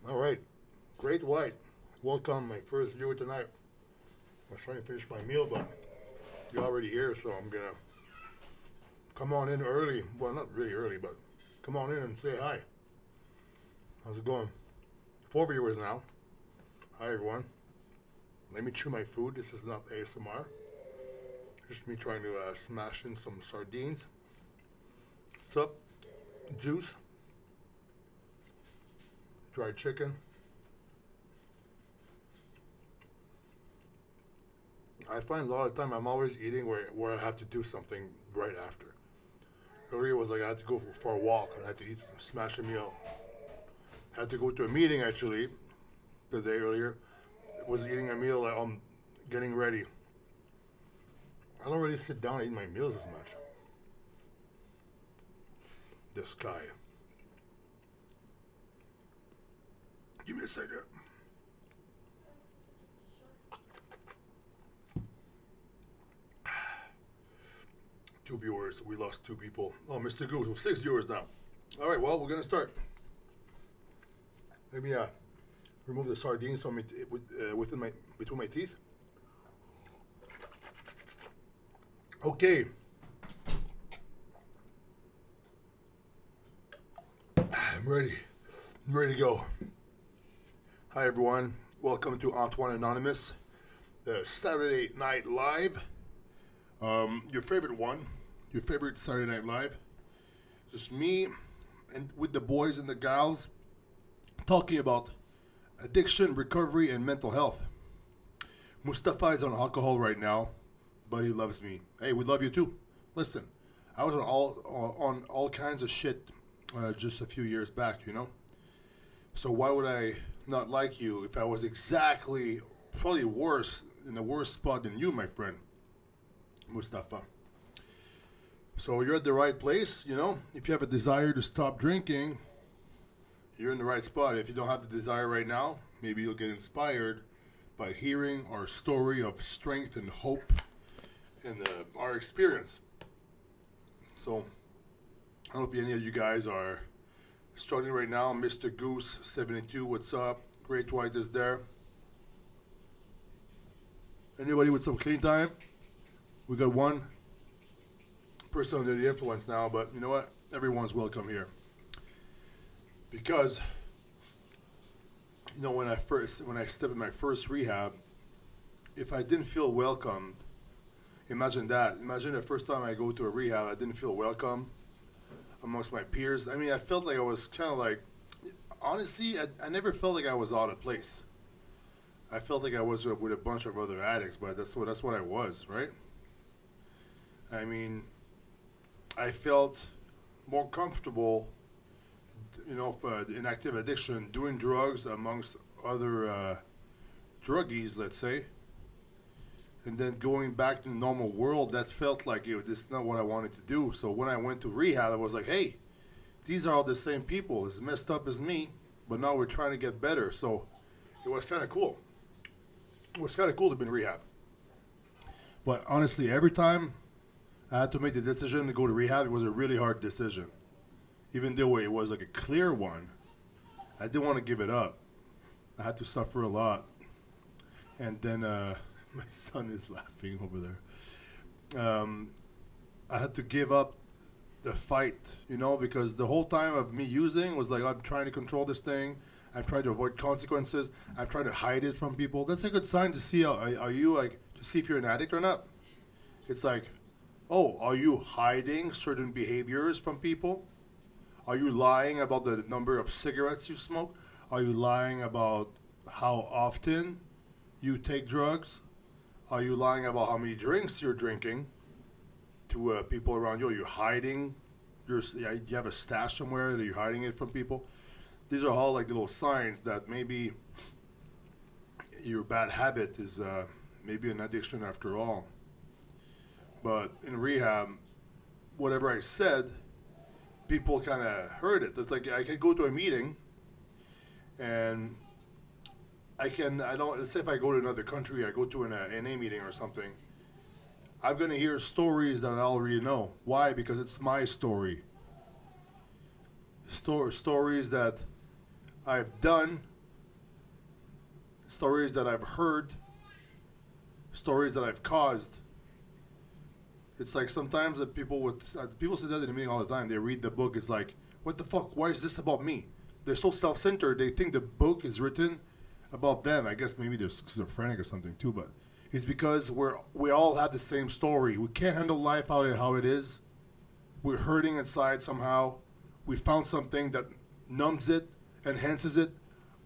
All right, Great White. Welcome, my first viewer tonight. I was trying to finish my meal, but you're already here, so I'm gonna come on in early. Well, not really early, but come on in and say hi. How's it going? Four viewers now. Hi, everyone. Let me chew my food. This is not ASMR. Just me trying to smash in some sardines. What's up? Juice. Dried chicken. I find a lot of time I'm always eating where I have to do something right after. Earlier was like I had to go for a walk and I had to eat, smash a meal. I had to go to a meeting actually the day earlier. Was eating a meal like I'm getting ready. I don't really sit down and eat my meals as much. This guy. Give me a second. Two viewers. We lost two people. Oh, Mr. Goose with 6 viewers now. All right. Well, we're gonna start. Let me remove the sardines from it within my between my teeth. Okay. I'm ready. I'm ready to go. Hi everyone. Welcome to Antoine Anonymous, the Saturday Night Live. Your favorite one, your favorite Saturday Night Live. Just me and with the boys and the gals talking about addiction, recovery, and mental health. Mustafa is on alcohol right now, but he loves me. Hey, we love you too. Listen, I was on all kinds of shit just a few years back, you know. So why would I not like you if I was exactly probably worse in a worse spot than you, my friend, Mustafa? So you're at the right place, you know. If you have a desire to stop drinking, you're in the right spot. If you don't have the desire right now, maybe you'll get inspired by hearing our story of strength and hope and our experience. So I hope any of you guys are struggling right now. Mr. Goose 72, what's up? Great White is there. Anybody with some clean time? We got one person under the influence now, but you know what? Everyone's welcome here. Because you know when I stepped in my first rehab, if I didn't feel welcomed, imagine that. Imagine the first time I go to a rehab, I didn't feel welcome amongst my peers. I mean, I felt like I was kind of like, honestly, I never felt like I was out of place. I felt like I was with a bunch of other addicts, but that's what I was, right? I mean, I felt more comfortable, you know, in active addiction, doing drugs amongst other druggies, let's say, and then going back to the normal world. That felt like this is not what I wanted to do. So when I went to rehab, I was like, hey, these are all the same people, as messed up as me, but now we're trying to get better. So it was kind of cool. It was kind of cool to be in rehab. But honestly, every time I had to make the decision to go to rehab, it was a really hard decision. Even though it was like a clear one, I didn't want to give it up. I had to suffer a lot. And then my son is laughing over there. I had to give up the fight, you know, because the whole time of me using was like I'm trying to control this thing. I'm trying to avoid consequences. I'm trying to hide it from people. That's a good sign to see are you like to see if you're an addict or not. It's like, oh, are you hiding certain behaviors from people? Are you lying about the number of cigarettes you smoke? Are you lying about how often you take drugs? Are you lying about how many drinks you're drinking to people around you? Are you hiding? You have a stash somewhere that you're hiding it from people? These are all like little signs that maybe your bad habit is maybe an addiction after all. But in rehab, whatever I said, people kind of heard it. It's like I can go to a meeting and I don't, let's say if I go to another country, I go to an NA meeting or something, I'm going to hear stories that I already know. Why? Because it's my story. Stories that I've done stories that I've heard, stories that I've caused. It's like sometimes that people say that in the meeting all the time. They read the book. It's like, what the fuck? Why is this about me? They're so self-centered. They think the book is written about them. I guess maybe they're schizophrenic or something too. But it's because we all have the same story. We can't handle life out of how it is. We're hurting inside somehow. We found something that numbs it, enhances it,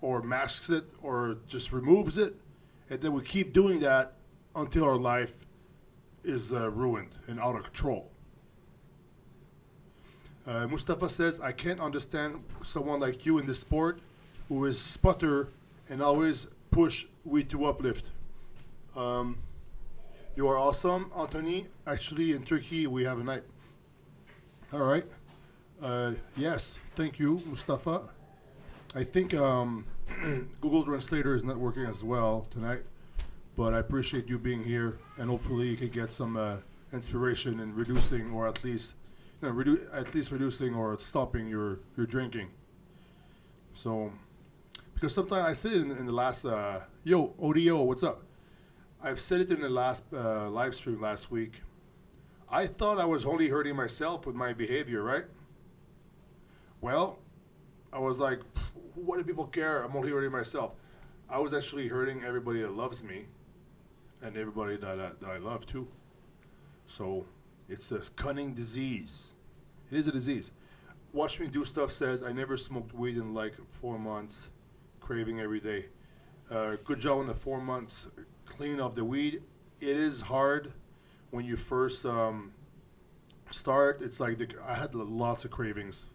or masks it, or just removes it, and then we keep doing that until our life is ruined and out of control. Mustafa says, I can't understand someone like you in this sport who is sputter and always push we to uplift. You are awesome, Anthony. Actually, in Turkey, we have a night. All right. Yes, thank you, Mustafa. I think Google Translator is not working as well tonight, but I appreciate you being here, and hopefully you can get some inspiration in reducing, or at least reducing or stopping your drinking. So, because sometimes I said it in the last yo ODO, what's up? I've said it in the last live stream last week. I thought I was only hurting myself with my behavior, right? Well, I was like, what do people care? I'm only hurting myself. I was actually hurting everybody that loves me and everybody that I love too. So it's a cunning disease. It is a disease. Watch Me Do Stuff says, I never smoked weed in like 4 months, craving every day. Good job on the 4 months clean off the weed. It is hard when you first start. It's like I had lots of cravings.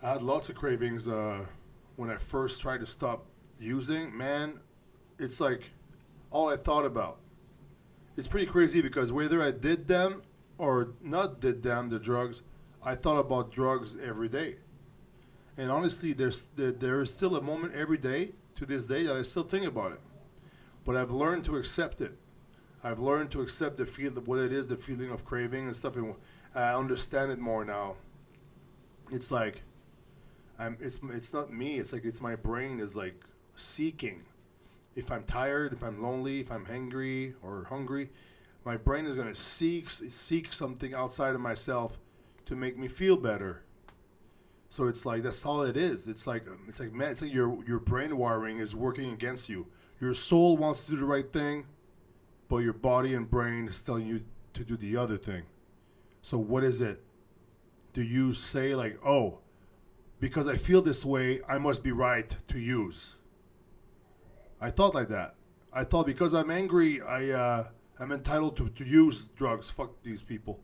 I had lots of cravings when I first tried to stop using. Man, it's like all I thought about. It's pretty crazy because whether I did them or not did them, the drugs, I thought about drugs every day. And honestly, there is still a moment every day to this day that I still think about it. But I've learned to accept it. I've learned to accept the feel of what it is, the feeling of craving and stuff. And I understand it more now. It's like it's not me. It's like it's my brain is like seeking. If I'm tired, if I'm lonely, if I'm hungry or hungry, my brain is gonna seek something outside of myself to make me feel better. So it's like that's all it is. It's like man, it's like your brain wiring is working against you. Your soul wants to do the right thing, but your body and brain is telling you to do the other thing. So what is it? Do you say like, oh, because I feel this way, I must be right to use? I thought like that. I thought because I'm angry, I'm entitled to use drugs. Fuck these people.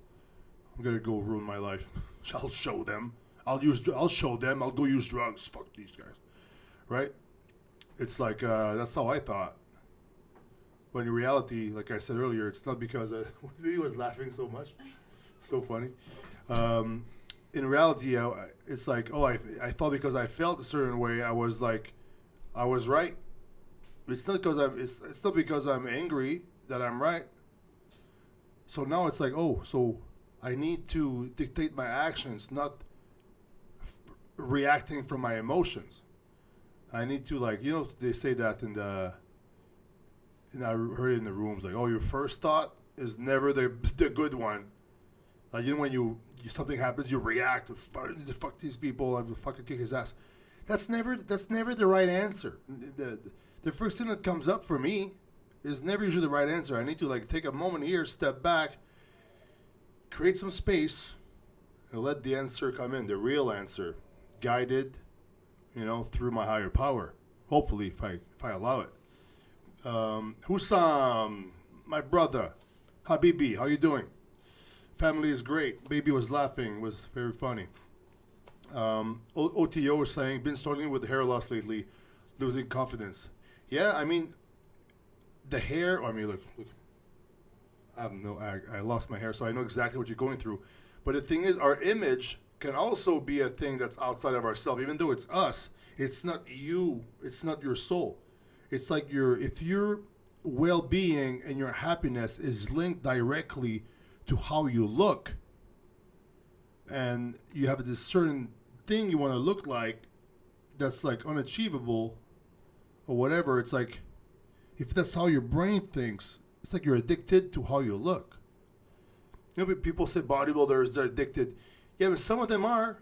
I'm gonna go ruin my life. I'll show them. I'll show them. I'll go use drugs. Fuck these guys. Right? It's like that's how I thought. But in reality, like I said earlier, it's not because he was laughing so much. So funny. In reality, it's like, oh, I thought because I felt a certain way, I was like, I was right. It's not because it's not because I'm angry that I'm right. So now it's like, oh, so I need to dictate my actions, not reacting from my emotions. I need to like, they say that I heard it in the rooms, like, oh, your first thought is never the good one. Like, when something happens, you react, fuck these people, I will fucking kick his ass. That's never the right answer. The first thing that comes up for me is never usually the right answer. I need to like take a moment here, step back, create some space, and let the answer come in, the real answer, guided, through my higher power. Hopefully, if I allow it. Hussam, my brother, Habibi, how you doing? Family is great. Baby was laughing, was very funny. OTO is saying, been struggling with hair loss lately, losing confidence. Yeah, I mean, the hair, look, I lost my hair, so I know exactly what you're going through. But the thing is, our image can also be a thing that's outside of ourselves, even though it's us. It's not you. It's not your soul. It's like if your well-being and your happiness is linked directly to how you look, and you have this certain thing you want to look like that's like unachievable, or whatever, it's like, if that's how your brain thinks, it's like you're addicted to how you look. People say bodybuilders, they're addicted. Yeah, but some of them are.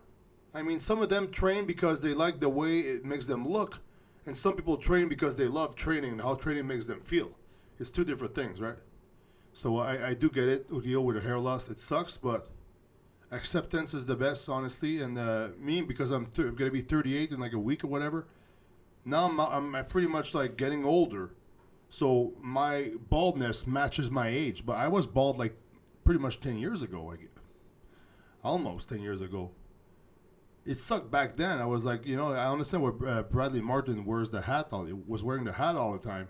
I mean, some of them train because they like the way it makes them look, and some people train because they love training and how training makes them feel. It's two different things, right? So I do get it. Deal with the hair loss, it sucks, but acceptance is the best, honestly. And me, because I'm going to be 38 in like a week or whatever, now I'm pretty much like getting older. So my baldness matches my age. But I was bald like pretty much 10 years ago, like, almost 10 years ago. It sucked back then. I was like, I understand why Bradley Martin wears the hat was wearing the hat all the time.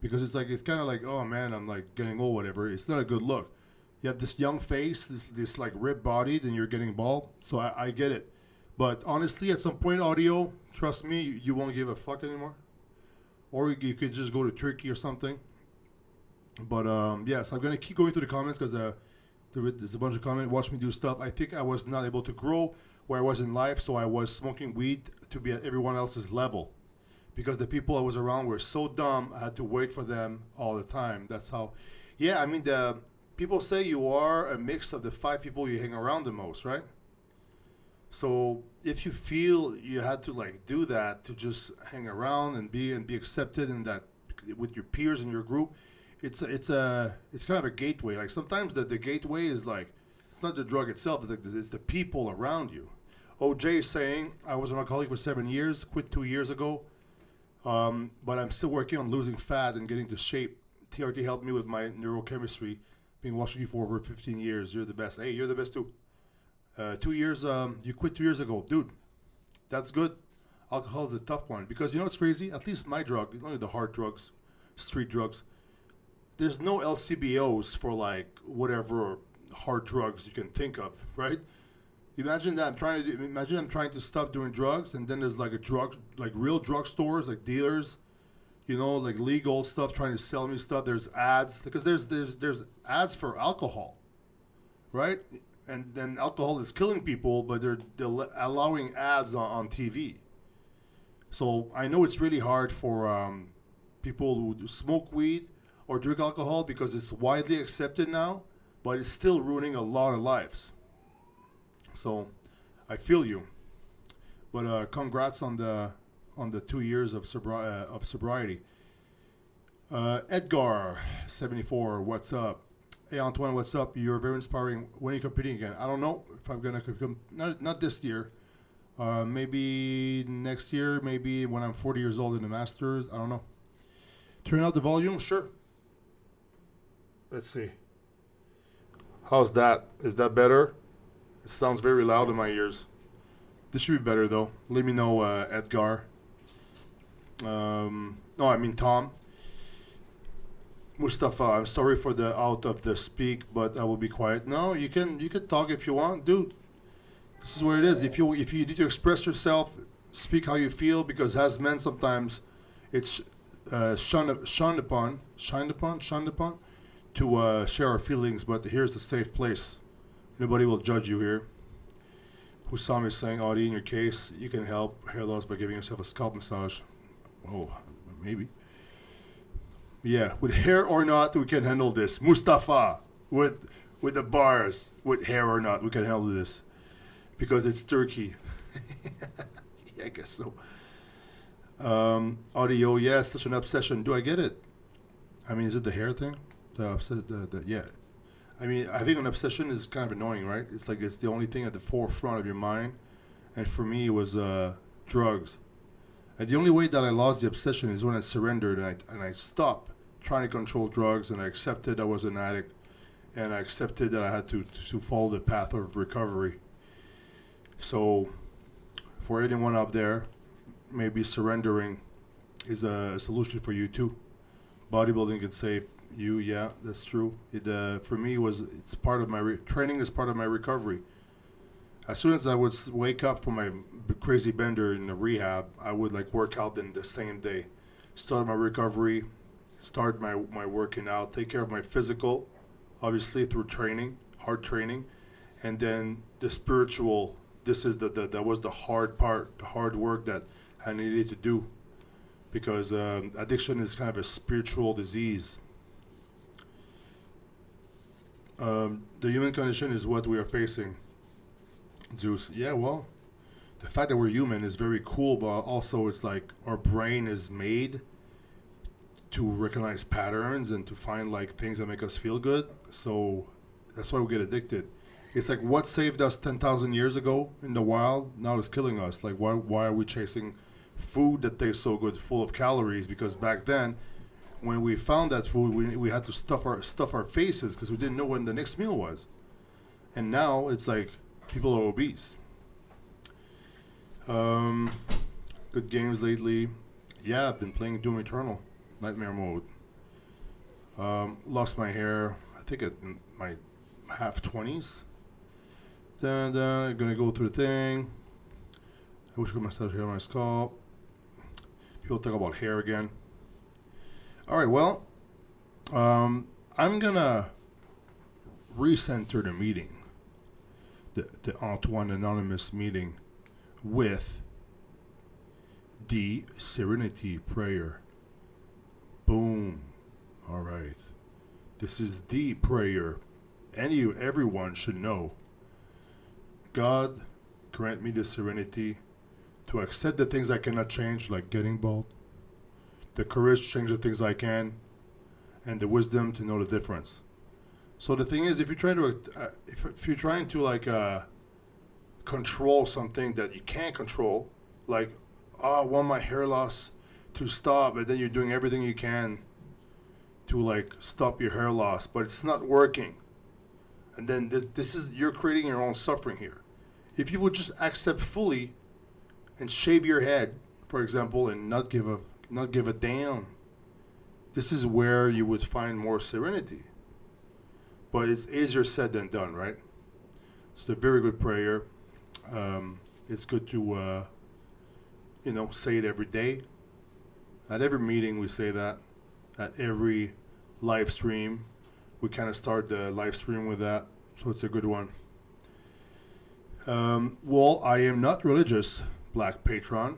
Because it's kind of like, oh man, I'm like getting old, whatever. It's not a good look. You have this young face, this like ripped body, then you're getting bald. So I get it. But honestly, at some point, audio, trust me, you won't give a fuck anymore. Or you could just go to Turkey or something. But yes, I'm going to keep going through the comments because there's a bunch of comments. Watch me do stuff. I think I was not able to grow where I was in life, so I was smoking weed to be at everyone else's level. Because the people I was around were so dumb, I had to wait for them all the time. That's how. Yeah, I mean, the people say you are a mix of the 5 people you hang around the most, right? So if you feel you had to like do that to just hang around and be accepted in that with your peers in your group, it's kind of a gateway. Like sometimes the gateway is like, it's not the drug itself, it's like it's the people around you. OJ is saying, I was an alcoholic for 7 years, quit 2 years ago. But I'm still working on losing fat and getting to shape. TRT helped me with my neurochemistry. Been watching you for over 15 years. You're the best. Hey, you're the best too. 2 years, you quit 2 years ago. Dude, that's good. Alcohol is a tough one. Because you know what's crazy? At least my drug, only the hard drugs, street drugs. There's no LCBOs for like whatever hard drugs you can think of, right? Imagine I'm trying to stop doing drugs, and then there's like real drug stores, like dealers, like legal stuff trying to sell me stuff. There's ads because there's ads for alcohol, right? And then alcohol is killing people, but they're allowing ads on TV. So I know it's really hard for people who smoke weed or drink alcohol because it's widely accepted now, but it's still ruining a lot of lives. So, I feel you, but congrats on the 2 years of sobriety. Edgar, 74, what's up? Hey Antoine, what's up? You're very inspiring. When are you competing again? I don't know if I'm gonna not this year. Maybe next year. Maybe when I'm 40 years old in the Masters. I don't know. Turn out the volume, sure. Let's see. How's that? Is that better? It sounds very loud in my ears. This should be better though. Let me know, Edgar. No, I mean Tom. Mustafa, I'm sorry for the out of the speak, but I will be quiet. No, you can talk if you want, dude. This is what it is. If you need to express yourself, speak how you feel, because as men sometimes it's shunned upon to share our feelings. But here's the safe place. Nobody will judge you here. Hussam is saying, Audie, in your case, you can help hair loss by giving yourself a scalp massage. Oh, maybe. Yeah, with hair or not, we can handle this. Mustafa, with the bars, with hair or not, we can handle this. Because it's Turkey. Yeah, I guess so. Audio, yes, such an obsession. Do I get it? I mean, is it the hair thing? Yeah. I mean, having an obsession is kind of annoying, right? It's like it's the only thing at the forefront of your mind. And for me, it was drugs. And the only way that I lost the obsession is when I surrendered and I stopped trying to control drugs, and I accepted I was an addict, and I accepted that I had to follow the path of recovery. So for anyone out there, maybe surrendering is a solution for you too. Bodybuilding can save you, yeah, that's true. It for me it's part of my training is part of my recovery. As soon as I would wake up from my crazy bender in the rehab, I would like work out then the same day. Start my recovery, start my working out, take care of my physical, obviously through training, hard training, and then the spiritual. This is that was the hard part, the hard work that I needed to do because addiction is kind of a spiritual disease. The human condition is what we are facing. Zeus, yeah, well, the fact that we're human is very cool, but also it's like our brain is made to recognize patterns and to find like things that make us feel good. So that's why we get addicted. It's like what saved us 10,000 years ago in the wild now is killing us. Like why are we chasing food that tastes so good, full of calories? Because back then, when we found that food, we had to stuff our faces because we didn't know when the next meal was. And now it's like people are obese. Good games lately. Yeah, I've been playing Doom Eternal, Nightmare mode. Lost my hair, I think at my half 20s. Then gonna go through the thing. I wish I could massage hair on my scalp. People talk about hair again. All right, well, I'm gonna recenter the meeting, the Antoine Anonymous meeting, with the Serenity prayer. Boom. All right. This is the prayer everyone should know. God, grant me the serenity to accept the things I cannot change, like getting bald, the courage to change the things I can, and the wisdom to know the difference. So the thing is, if you're trying to like control something that you can't control, like, I want my hair loss to stop, and then you're doing everything you can to like stop your hair loss, but it's not working. And then this is, you're creating your own suffering here. If you would just accept fully and shave your head, for example, and not give a damn, this is where you would find more serenity. But it's easier said than done, right? It's a very good prayer. It's good to say it every day. At every meeting we say that. At every live stream, we kind of start the live stream with that. So it's a good one. Well, I am not religious, Black Patron.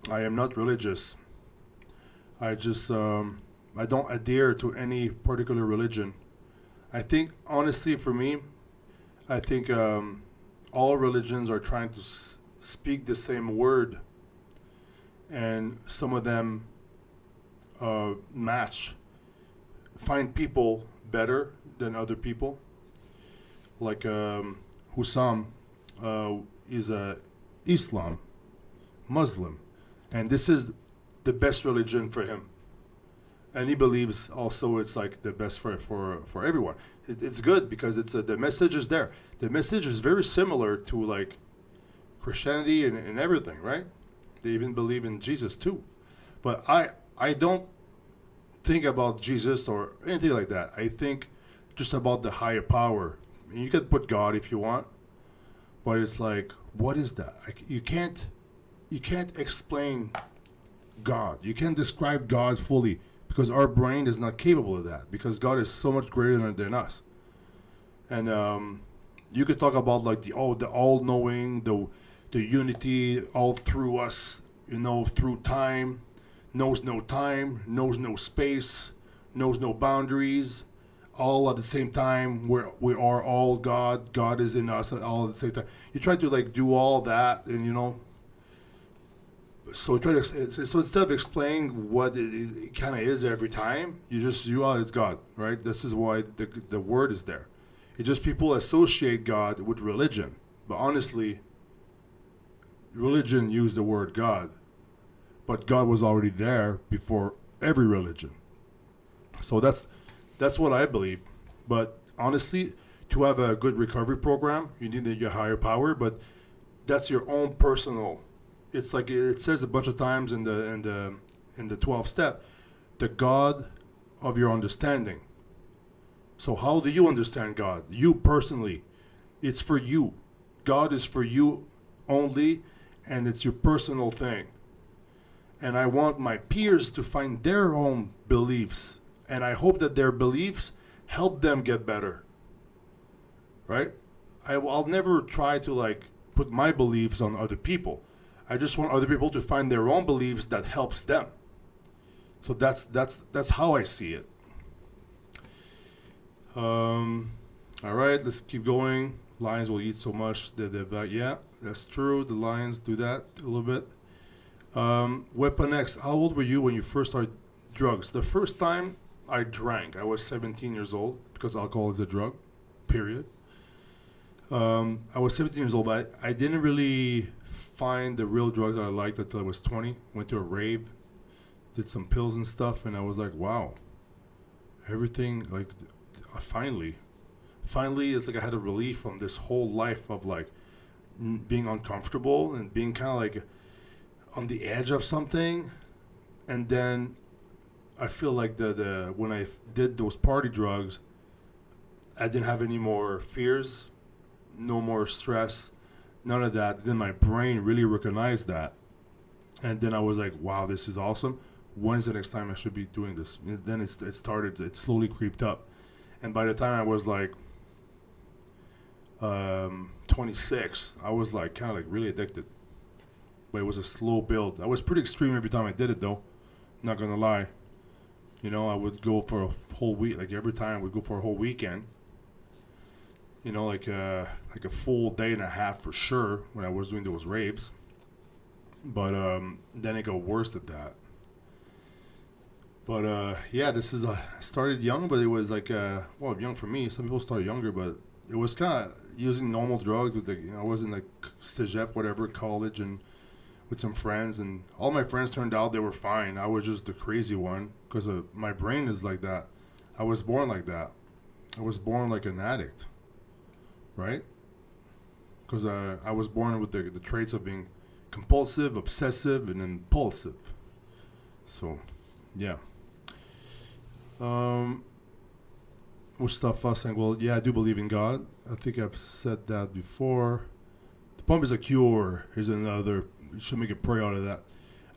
I am not religious. I just, I don't adhere to any particular religion. I think, honestly, for me, I think all religions are trying to speak the same word, and some of them find people better than other people. Like Hussam is a Islam, Muslim, and this is the best religion for him. And he believes also it's like the best for everyone. It's good because it's the message is there. The message is very similar to like Christianity and everything, right? They even believe in Jesus too. But I don't think about Jesus or anything like that. I think just about the higher power. You can put God if you want, but it's like, what is that? You can't explain God. You can't describe God fully because our brain is not capable of that. Because God is so much greater than us. And you could talk about like the all-knowing, the unity all through us, through time, knows no time, knows no space, knows no boundaries, all at the same time. We are all God. God is in us all at the same time. You try to like do all that, and so instead of explaining what it kind of is every time, it's God, right? This is why the word is there. It's just people associate God with religion, but honestly, religion used the word God, but God was already there before every religion. So that's what I believe. But honestly, to have a good recovery program, you need your higher power, but that's your own personal. It's like it says a bunch of times in the 12th step, the God of your understanding. So how do you understand God? You personally. It's for you. God is for you only, and it's your personal thing. And I want my peers to find their own beliefs, and I hope that their beliefs help them get better. Right? I'll never try to like put my beliefs on other people. I just want other people to find their own beliefs that helps them. So that's how I see it. All right, let's keep going. Lions will eat so much that yeah, that's true. The lions do that a little bit. Weapon X, how old were you when you first started drugs? The first time I drank, I was 17 years old because alcohol is a drug, period. I was 17 years old, but I didn't really find the real drugs that I liked until I was 20. Went to a rave, did some pills and stuff, and I was like, wow, everything, like, finally, it's like I had a relief from this whole life of like being uncomfortable and being kind of like on the edge of something. And then I feel like the when I did those party drugs, I didn't have any more fears, no more stress, none of that. Then my brain really recognized that, and then I was like, wow, this is awesome. When is the next time I should be doing this? And then it started, it slowly creeped up, and by the time I was like 26, I was like kind of like really addicted. But it was a slow build. I was pretty extreme every time I did it, though. Not gonna lie. You know, I would go for a whole week. Like every time, I would go for a whole weekend. You know, like a full day and a half for sure when I was doing those raves. But then it got worse than that. But yeah, this is I started young, but it was like well, young for me. Some people start younger, but it was kind of using normal drugs with the. You know, I wasn't like cégep, whatever, college, and with some friends, and all my friends turned out they were fine. I was just the crazy one because my brain is like that. I was born like that. I was born like an addict, right? Because I was born with the traits of being compulsive, obsessive, and impulsive. So, yeah. Mustafa saying, well, yeah, I do believe in God. I think I've said that before. The pump is a cure. Here's another. You should make a prayer out of that.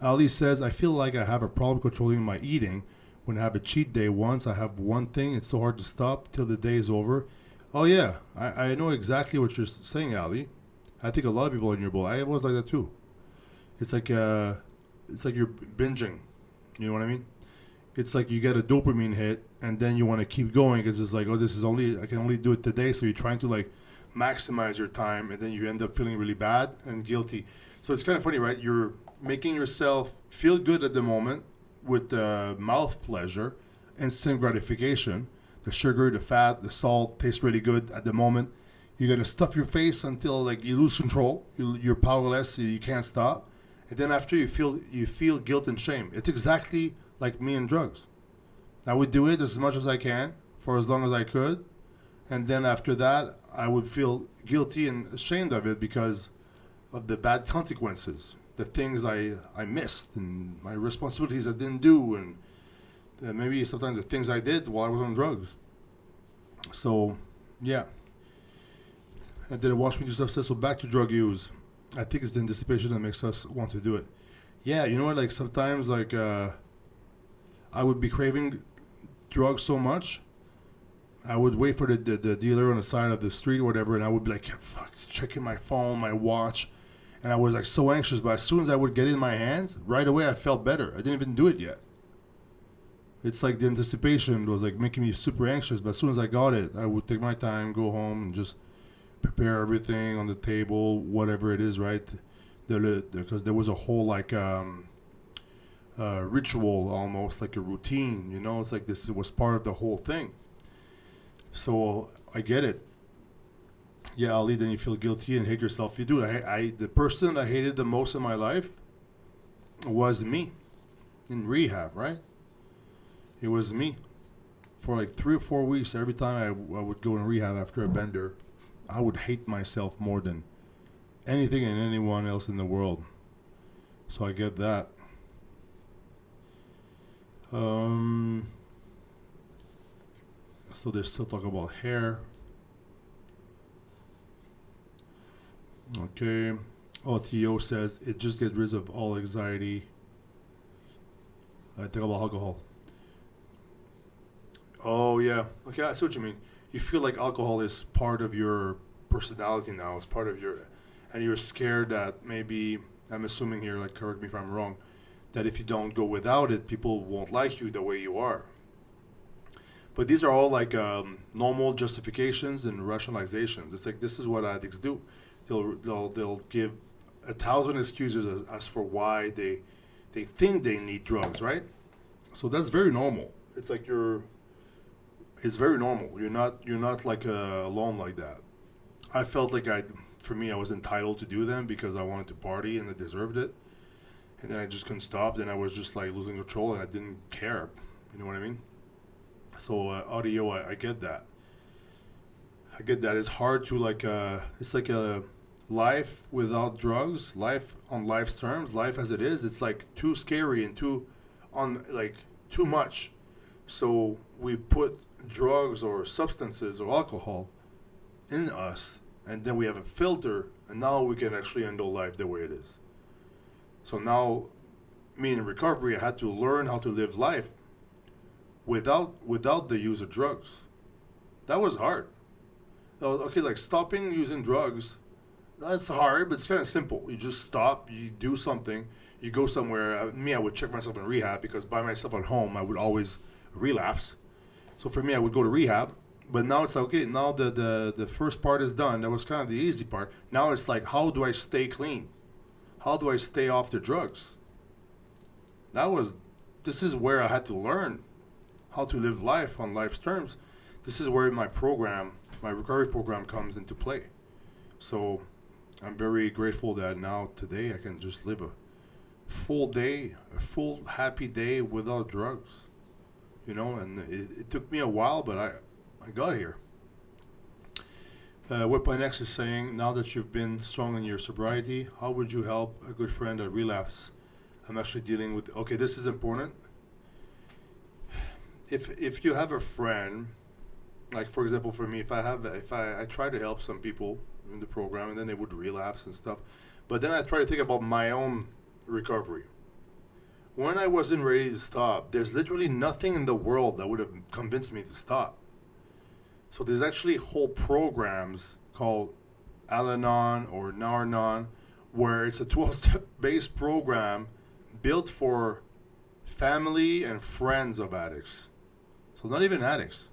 Ali says, I feel like I have a problem controlling my eating. When I have a cheat day once, I have one thing. It's so hard to stop till the day is over. Oh, yeah. I know exactly what you're saying, Ali. I think a lot of people are in your boat. I was like that, too. It's like you're binging. You know what I mean? It's like you get a dopamine hit, and then you want to keep going. It's just like, oh, I can only do it today. So you're trying to, like, maximize your time, and then you end up feeling really bad and guilty. So it's kind of funny, right? You're making yourself feel good at the moment with the mouth pleasure, instant gratification. The sugar, the fat, the salt tastes really good at the moment. You're going to stuff your face until like you lose control. You're powerless. You can't stop. And then after you feel guilt and shame. It's exactly like me and drugs. I would do it as much as I can for as long as I could. And then after that, I would feel guilty and ashamed of it because of the bad consequences, the things I missed, and my responsibilities I didn't do, and maybe sometimes the things I did while I was on drugs. So, yeah. And then Watch Me Do Stuff says, so back to drug use. I think it's the anticipation that makes us want to do it. Yeah, you know what, like sometimes like I would be craving drugs so much, I would wait for the dealer on the side of the street or whatever, and I would be like, fuck, checking my phone, my watch. And I was like so anxious, but as soon as I would get it in my hands, right away I felt better. I didn't even do it yet. It's like the anticipation was like making me super anxious, but as soon as I got it, I would take my time, go home, and just prepare everything on the table, whatever it is, right? Because there was a whole like ritual, almost like a routine, you know? It's like this was part of the whole thing. So I get it. Yeah, Ali, then you feel guilty and hate yourself. You do. The person I hated the most in my life was me in rehab, right? It was me. For like 3 or 4 weeks, every time I would go in rehab after a bender, I would hate myself more than anything and anyone else in the world. So I get that. So they're still talking about hair. Okay. Oh, T.O. says it just gets rid of all anxiety. I talk about alcohol. Oh, yeah. Okay, I see what you mean. You feel like alcohol is part of your personality now. It's part of your... And you're scared that maybe I'm assuming here, like correct me if I'm wrong, that if you don't go without it, people won't like you the way you are. But these are all like normal justifications and rationalizations. It's like this is what addicts do. They'll give 1,000 excuses as for why they think they need drugs, right? So that's very normal. It's like it's very normal. You're not like alone like that. I felt like for me, I was entitled to do them because I wanted to party and I deserved it. And then I just couldn't stop. Then I was just like losing control and I didn't care. You know what I mean? So audio, I get that. I get that. It's hard to like. It's like a life without drugs. Life on life's terms. Life as it is. It's like too scary and too, on like too much. So we put drugs or substances or alcohol in us, and then we have a filter, and now we can actually handle life the way it is. So now, me in recovery, I had to learn how to live life without the use of drugs. That was hard. Okay, like stopping using drugs, that's hard, but it's kind of simple. You just stop, you do something, you go somewhere. Me, I would check myself in rehab because by myself at home, I would always relapse. So for me, I would go to rehab. But now it's like, okay, now the first part is done. That was kind of the easy part. Now it's like, how do I stay clean? How do I stay off the drugs? This is where I had to learn how to live life on life's terms. This is where my recovery program comes into play. So I'm very grateful that now today I can just live a full day, a full happy day without drugs. And it took me a while, but I got here. What my next is saying, now that you've been strong in your sobriety, how would you help a good friend at relapse? I'm actually dealing with, okay, this is important. If you have a friend, like for example for me, if I try to help some people in the program and then they would relapse and stuff, but then I try to think about my own recovery. When I wasn't ready to stop, there's literally nothing in the world that would have convinced me to stop. So there's actually whole programs called Al-Anon or Nar-Anon, where it's a 12-step based program built for family and friends of addicts. So not even addicts.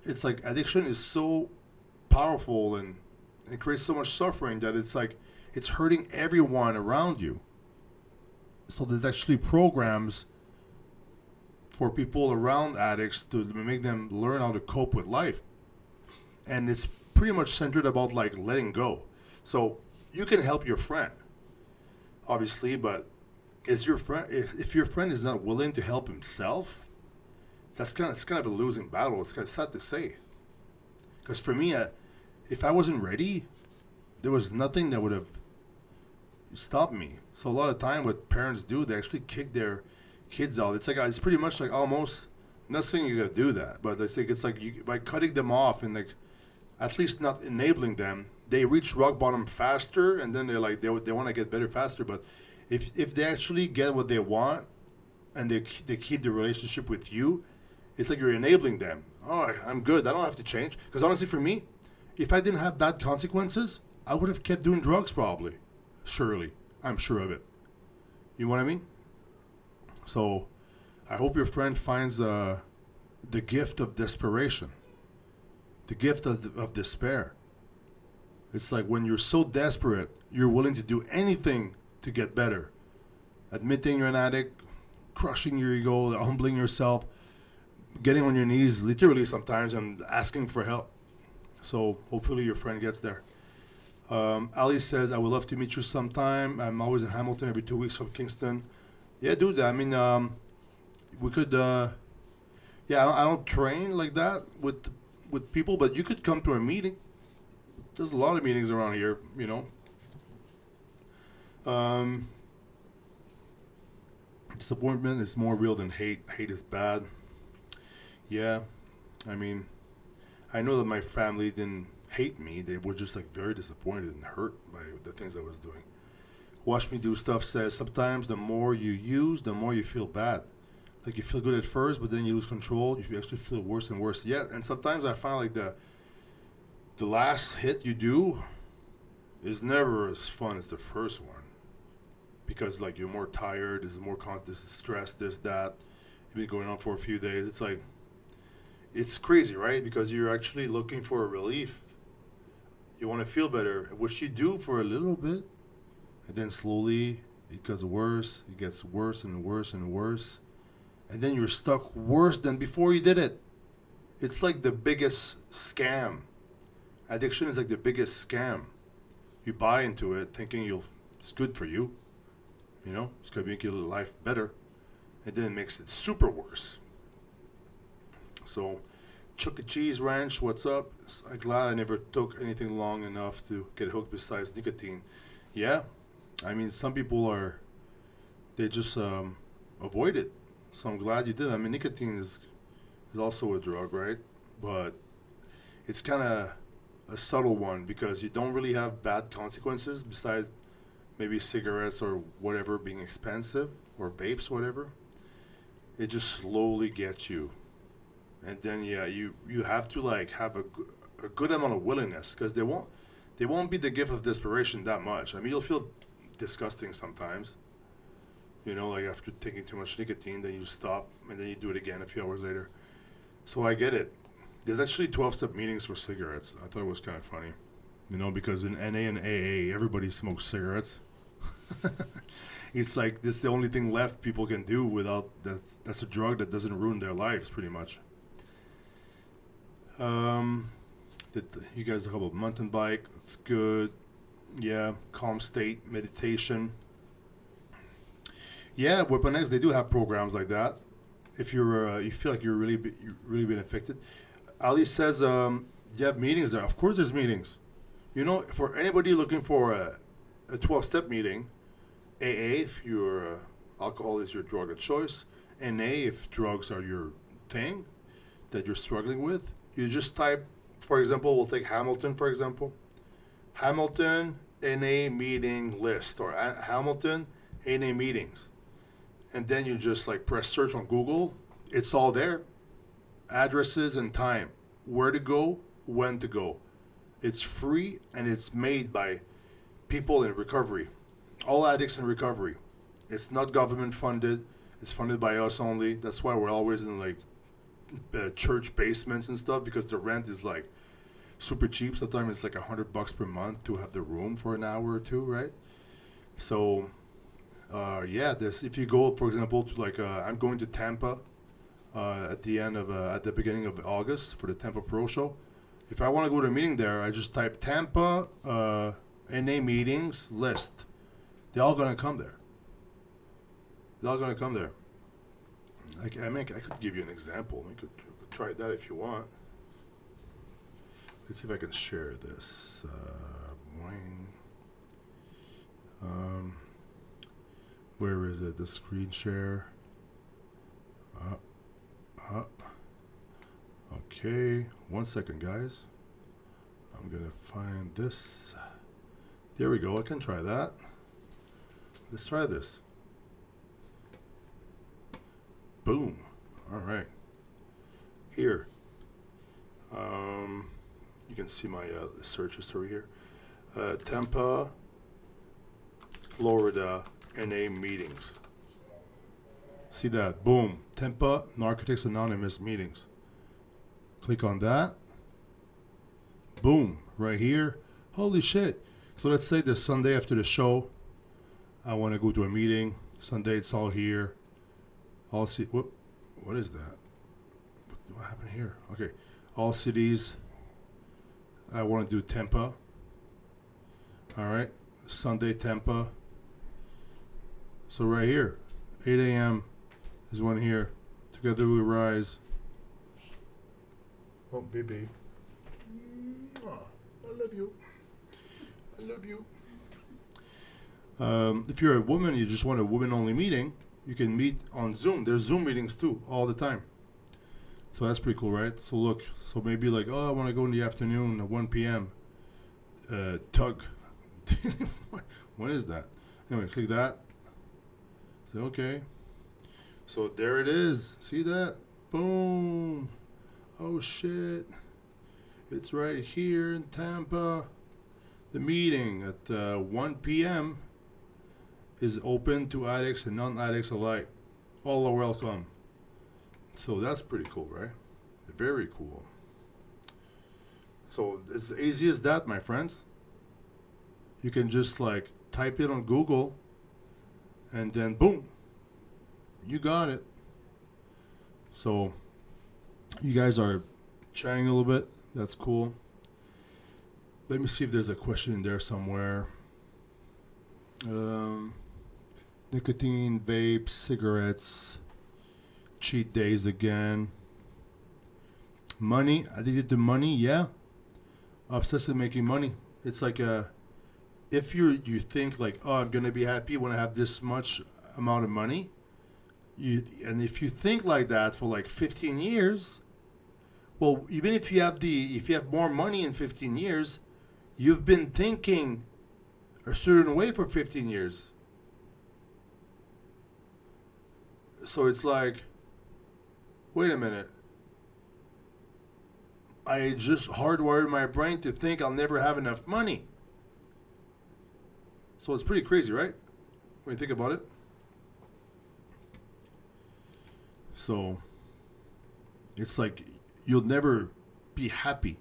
It's like addiction is so powerful and it creates so much suffering that it's like it's hurting everyone around you. So there's actually programs for people around addicts to make them learn how to cope with life. And it's pretty much centered about like letting go. So you can help your friend, obviously, but is your friend if your friend is not willing to help himself, it's kind of a losing battle. It's kind of sad to say. Because for me, if I wasn't ready, there was nothing that would have stopped me. So a lot of time, what parents do, they actually kick their kids out. It's like it's pretty much like almost. I'm not saying you gotta do that, but it's like by cutting them off and like at least not enabling them, they reach rock bottom faster, and then they want to get better faster. But if they actually get what they want and they keep the relationship with you, it's like you're enabling them. All right, I'm good. I don't have to change. Because honestly, for me, if I didn't have bad consequences, I would have kept doing drugs probably. Surely, I'm sure of it. You know what I mean? So, I hope your friend finds the gift of desperation, the gift of despair. It's like when you're so desperate, you're willing to do anything to get better. Admitting you're an addict, crushing your ego, humbling yourself, getting on your knees, literally sometimes, and asking for help. So hopefully your friend gets there. Ali says, I would love to meet you sometime. I'm always in Hamilton every 2 weeks from Kingston. Yeah, do that. I mean, we could, yeah, I don't train like that with people, but you could come to a meeting. There's a lot of meetings around here, you know. Disappointment is more real than hate. Hate is bad. Yeah, I mean, I know that my family didn't hate me. They were just like very disappointed and hurt by the things I was doing. Watch Me Do Stuff says, sometimes the more you use, the more you feel bad. Like you feel good at first, but then you lose control. You actually feel worse and worse. Yeah, and sometimes I find like the last hit you do is never as fun as the first one. because like you're more tired, this is more this is stress, this, that. You've been going on for a few days. It's like, it's crazy, right? Because you're actually looking for a relief. You want to feel better, which you do for a little bit, and then slowly it gets worse. It gets worse and worse and worse. And then you're stuck worse than before you did it. It's like the biggest scam. Addiction is like the biggest scam. You buy into it thinking it's good for you. You know, it's going to make your life better. And then it makes it super worse. So, Chuck E. Cheese Ranch, what's up? I'm glad I never took anything long enough to get hooked besides nicotine. Yeah, I mean, some people they just avoid it. So I'm glad you did. I mean, nicotine is also a drug, right? But it's kind of a subtle one because you don't really have bad consequences besides maybe cigarettes or whatever being expensive or vapes, whatever. It just slowly gets you. And then yeah, you have to like have a good amount of willingness because they won't be the gift of desperation that much. I mean, you'll feel disgusting sometimes. You know, like after taking too much nicotine, then you stop and then you do it again a few hours later. So I get it. There's actually 12-step meetings for cigarettes. I thought it was kind of funny. You know, because in NA and AA, everybody smokes cigarettes. It's like this is the only thing left people can do without that. That's a drug that doesn't ruin their lives, pretty much. You guys talk about mountain bike. It's good. Yeah, calm state, meditation. Yeah, Weapon X, they do have programs like that. If you feel like you're really been affected. Ali says, you have meetings there. Of course, there's meetings. You know, for anybody looking for a 12-step meeting, AA if your alcohol is your drug of choice, NA if drugs are your thing that you're struggling with. You just type, for example, we'll take Hamilton, for example. Hamilton NA meeting list or Hamilton NA meetings. And then you just like press search on Google. It's all there. Addresses and time. Where to go, when to go. It's free and it's made by people in recovery. All addicts in recovery. It's not government funded. It's funded by us only. That's why we're always in like church basements and stuff because the rent is like super cheap. Sometimes it's like $100 per month to have the room for an hour or two, right? So, yeah, this if you go, for example, to like I'm going to Tampa at the beginning of August for the Tampa Pro Show. If I want to go to a meeting there, I just type Tampa NA meetings list. They're all gonna come there. They're all gonna come there. I could give you an example. You could try that if you want. Let's see if I can share this. Where is it? The screen share. Okay, 1 second, guys. I'm gonna find this. There we go. I can try that. Let's try this. Boom. All right. Here. You can see my search history here. Tampa, Florida, NA meetings. See that? Boom. Tampa Narcotics Anonymous meetings. Click on that. Boom. Right here. Holy shit. So let's say this Sunday after the show, I want to go to a meeting. Sunday, it's all here. All what is that? What happened here? Okay. All cities. I want to do Tampa. All right. Sunday, Tampa. So right here, 8 a.m. is one here. Together we rise. Oh, baby. I love you. I love you. If you're a woman, you just want a women-only meeting, you can meet on Zoom. There's Zoom meetings too, all the time. So that's pretty cool, right? So look, so maybe like, oh, I want to go in the afternoon at 1 p.m. Tug. What is that? Anyway, click that. Say, okay. So there it is. See that? Boom. Oh, shit. It's right here in Tampa. The meeting at 1 p.m. is open to addicts and non-addicts alike. All are welcome. So that's pretty cool, right? Very cool. So it's as easy as that, my friends. You can just like type it on Google and then boom, you got it. So you guys are chatting a little bit. That's cool. Let me see if there's a question in there somewhere. Nicotine, vapes, cigarettes, cheat days again. Money, addicted to money, yeah. Obsessed with making money. It's like if you think like, oh, I'm gonna be happy when I have this much amount of money. And if you think like that for like 15 years, well, even if you have more money in 15 years, you've been thinking a certain way for 15 years. So it's like, wait a minute. I just hardwired my brain to think I'll never have enough money. So it's pretty crazy, right? When you think about it. So it's like you'll never be happy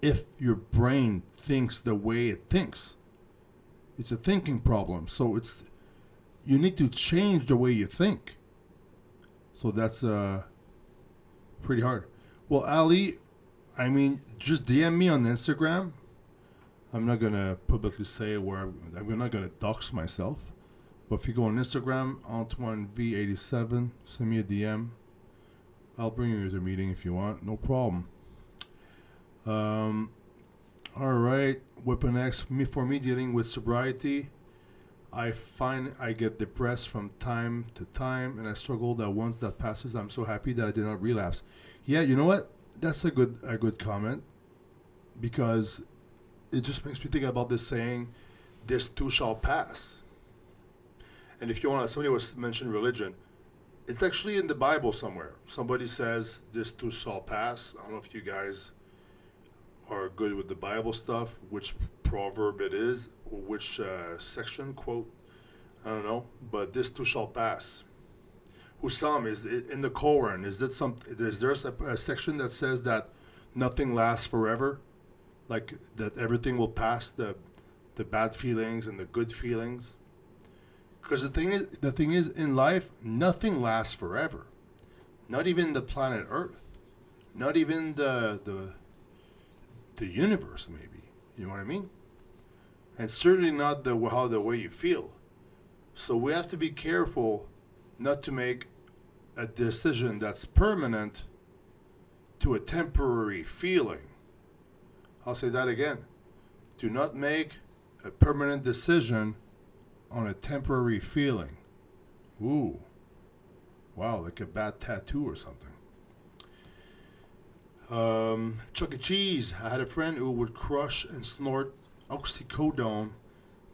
if your brain thinks the way it thinks. It's a thinking problem. So you need to change the way you think. So that's pretty hard. Well, Ali, I mean, just DM me on Instagram. I'm not going to publicly say where I'm not going to dox myself. But if you go on Instagram, Antoine V87, send me a DM. I'll bring you to the meeting if you want. No problem. All right. Weapon X. For me, dealing with sobriety, I find I get depressed from time to time, and I struggle that once that passes, I'm so happy that I did not relapse. Yeah, you know what? That's a good comment, because it just makes me think about this saying, "This too shall pass." And if you want, somebody was mentioned religion. It's actually in the Bible somewhere. Somebody says, "This too shall pass." I don't know if you guys are good with the Bible stuff, which proverb it is, or which section, quote. I don't know. But this too shall pass. Hussam, is it in the Quran? Is there a section that says that nothing lasts forever? Like that everything will pass, the bad feelings and the good feelings? Because the thing is, in life, nothing lasts forever. Not even the planet Earth. Not even the universe, maybe. You know what I mean? And certainly not the way you feel. So we have to be careful not to make a decision that's permanent to a temporary feeling. I'll say that again. Do not make a permanent decision on a temporary feeling. Ooh. Wow, like a bad tattoo or something. Chuck E. Cheese. I had a friend who would crush and snort oxycodone.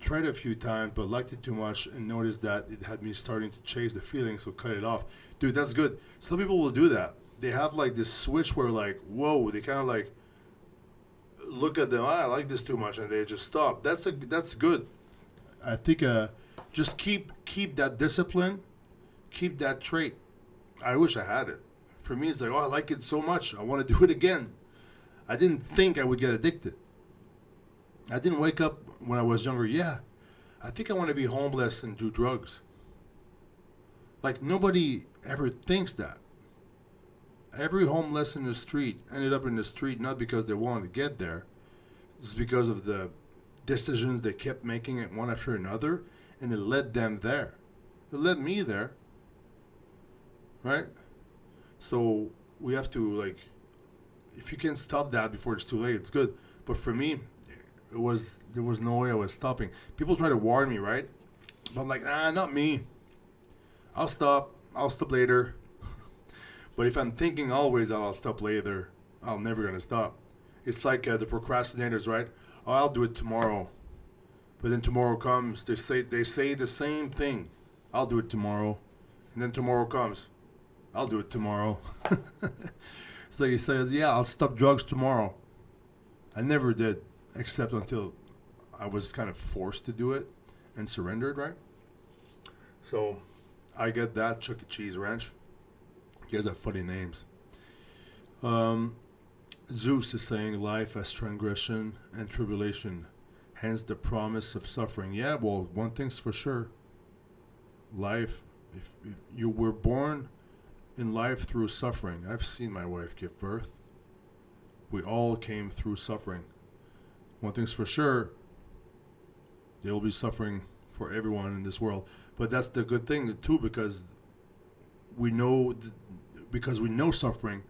Tried it a few times, but liked it too much and noticed that it had me starting to chase the feeling, so cut it off. Dude, that's good. Some people will do that. They have like this switch where like, whoa, they kind of like look at them, I like this too much, and they just stop. That's good. I think just keep that discipline, keep that trait. I wish I had it. For me, it's like, oh, I like it so much, I want to do it again. I didn't think I would get addicted. I didn't wake up when I was younger, yeah, I think I want to be homeless and do drugs. Like, nobody ever thinks that. Every homeless in the street ended up in the street not because they wanted to get there. It's because of the decisions they kept making it one after another, and it led them there. It led me there. Right? So we have to, like, if you can stop that before it's too late, it's good. But for me, there was no way I was stopping. People try to warn me, right? But I'm like, not me. I'll stop later. But if I'm thinking always that I'll stop later, I'm never going to stop. It's like the procrastinators, right? Oh, I'll do it tomorrow. But then tomorrow comes, they say the same thing. I'll do it tomorrow. And then tomorrow comes. I'll do it tomorrow. So he says, yeah, I'll stop drugs tomorrow. I never did, except until I was kind of forced to do it. and surrendered, right? So I get that. Chuck E. Cheese Ranch. You guys have funny names. Um, Zeus is saying life as transgression and tribulation, hence the promise of suffering. Yeah, well, one thing's for sure. Life, if you were born in life through suffering. I've seen my wife give birth. We all came through suffering. One thing's for sure, there will be suffering for everyone in this world. But that's the good thing too, because we know, because we know suffering,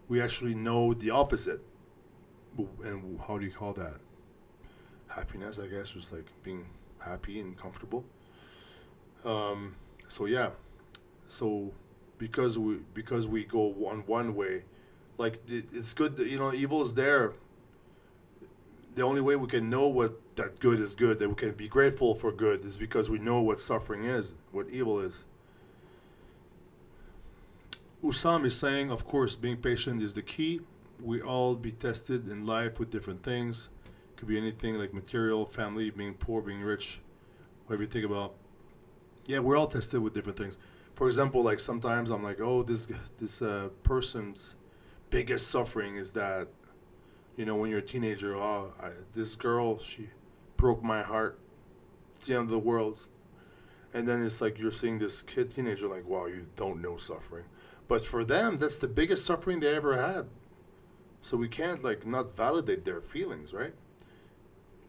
we actually know the opposite. And how do you call that? Happiness, I guess, just like being happy and comfortable. So yeah, so because we go one way, like it's good that evil is there. The only way we can know what that good is good, that we can be grateful for good, is because we know what suffering is, what evil is. Usam is saying, of course, being patient is the key. We all be tested in life with different things. Could be anything like material, family, being poor, being rich, whatever you think about. Yeah, we're all tested with different things. For example, like sometimes I'm like, oh, this person's biggest suffering is that, when you're a teenager, this girl, she broke my heart. It's the end of the world. And then it's like you're seeing this teenager, like, wow, you don't know suffering. But for them, that's the biggest suffering they ever had. So we can't not validate their feelings, right?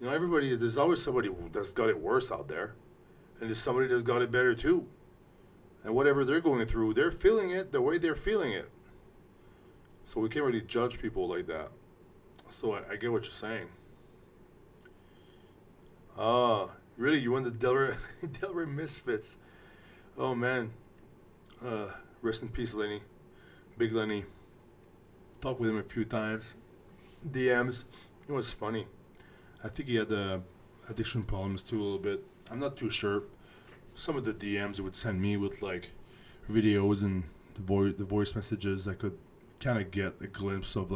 Everybody, there's always somebody that's got it worse out there. And there's somebody that's got it better too. And whatever they're going through, they're feeling it the way they're feeling it. So we can't really judge people like that. So I get what you're saying. Really? You want the Delray Misfits? Oh, man. Rest in peace, Lenny. Big Lenny. Talked with him a few times. DMs. It was funny. I think he had addiction problems too a little bit. I'm not too sure. Some of the DMs he would send me with videos and the voice messages, I could kind of get a glimpse of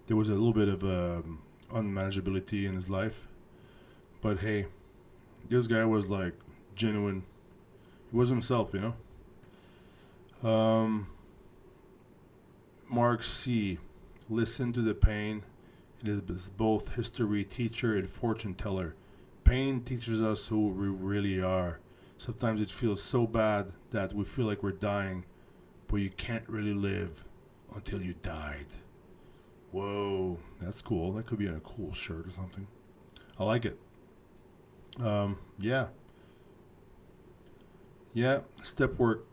there was a little bit of unmanageability in his life. But hey, this guy was genuine. He was himself, Mark C. Listen to the pain. It is both history teacher and fortune teller. Pain teaches us who we really are. Sometimes it feels so bad that we feel like we're dying, but you can't really live until you died. Whoa, that's cool. That could be on a cool shirt or something. I like it. Yeah. Yeah, step work.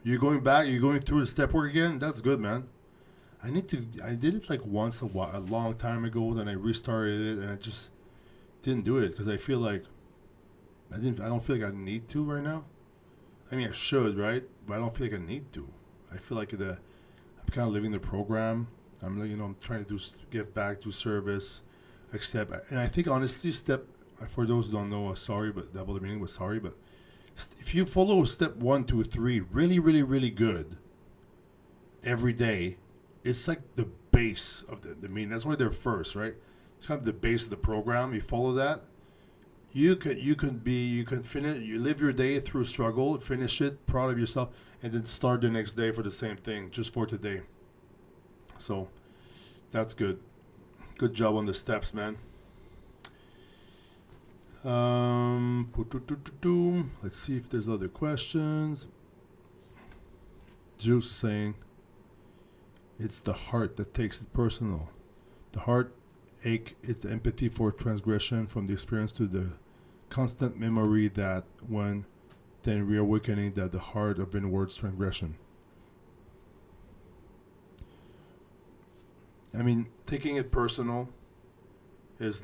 You're going back? You're going through the step work again? That's good, man. I did it once a long time ago, then I restarted it, and I just didn't do it because I feel like I don't feel like I need to right now. I mean, I should, right? But I don't feel like I need to. I feel like I'm kind of living the program. I'm I'm trying to give back to service, accept, and I think honestly, for those who don't know, sorry, but double the meaning was sorry, but if you follow step 1, 2, 3 really, really, really good every day, it's like the base of the meaning. That's why they're first, right? It's kind of the base of the program. You follow that, you can finish. You live your day through struggle, finish it, proud of yourself, and then start the next day for the same thing, just for today. So that's good. Good job on the steps, man. Let's see if there's other questions. Juice is saying, it's the heart that takes it personal. The heart ache is the empathy for transgression from the experience to the constant memory that when then reawakening that the heart of inward transgression. I mean, taking it personal is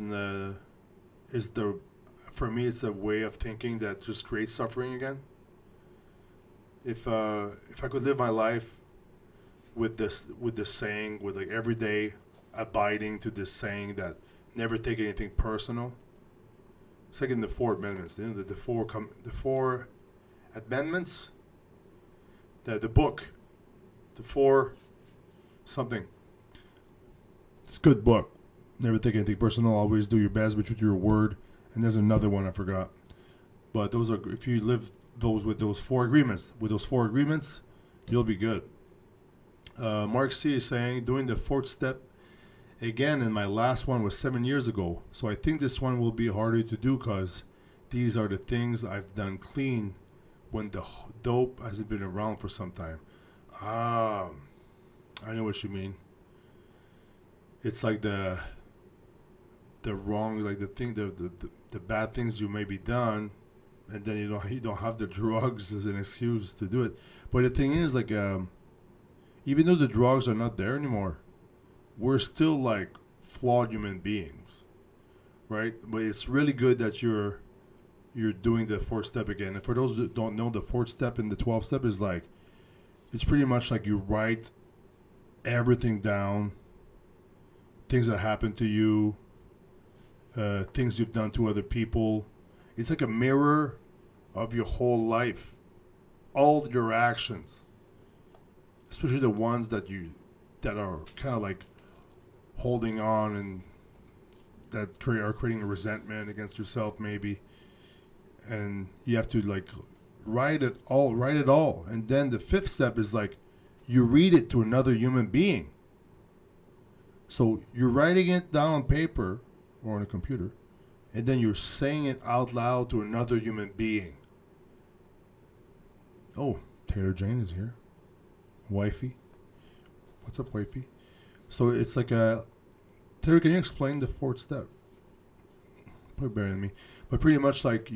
for me, it's a way of thinking that just creates suffering again. If I could live my life with this saying, with every day abiding to this saying that never take anything personal. It's like in the 4 amendments, the four amendments, the book, the 4 something. It's a good book. Never take anything personal. Always do your best, but with your word. And there's another one I forgot. But those are if you live those with those four agreements. With those four agreements, you'll be good. Mark C is saying doing the fourth step again, and my last one was 7 years ago. So I think this one will be harder to do because these are the things I've done clean when the dope hasn't been around for some time. Ah, I know what you mean. It's like the wrong, like the thing, the bad things you may be done, and then you don't have the drugs as an excuse to do it. But the thing is, like, even though the drugs are not there anymore, we're still like flawed human beings, right? But it's really good that you're doing the fourth step again. And for those that don't know, the fourth step and the 12th step is like, it's pretty much like you write everything down, things that happen to you, things you've done to other people. It's like a mirror of your whole life, all your actions, especially the ones that are kind of like holding on and that are creating a resentment against yourself maybe, and you have to like write it all, and then the fifth step is like you read it to another human being. So you're writing it down on paper or on a computer, and then you're saying it out loud to another human being. Oh, Taylor Jane is here. Wifey. What's up, wifey? So it's like Taylor, can you explain the fourth step? Probably better than me. But pretty much like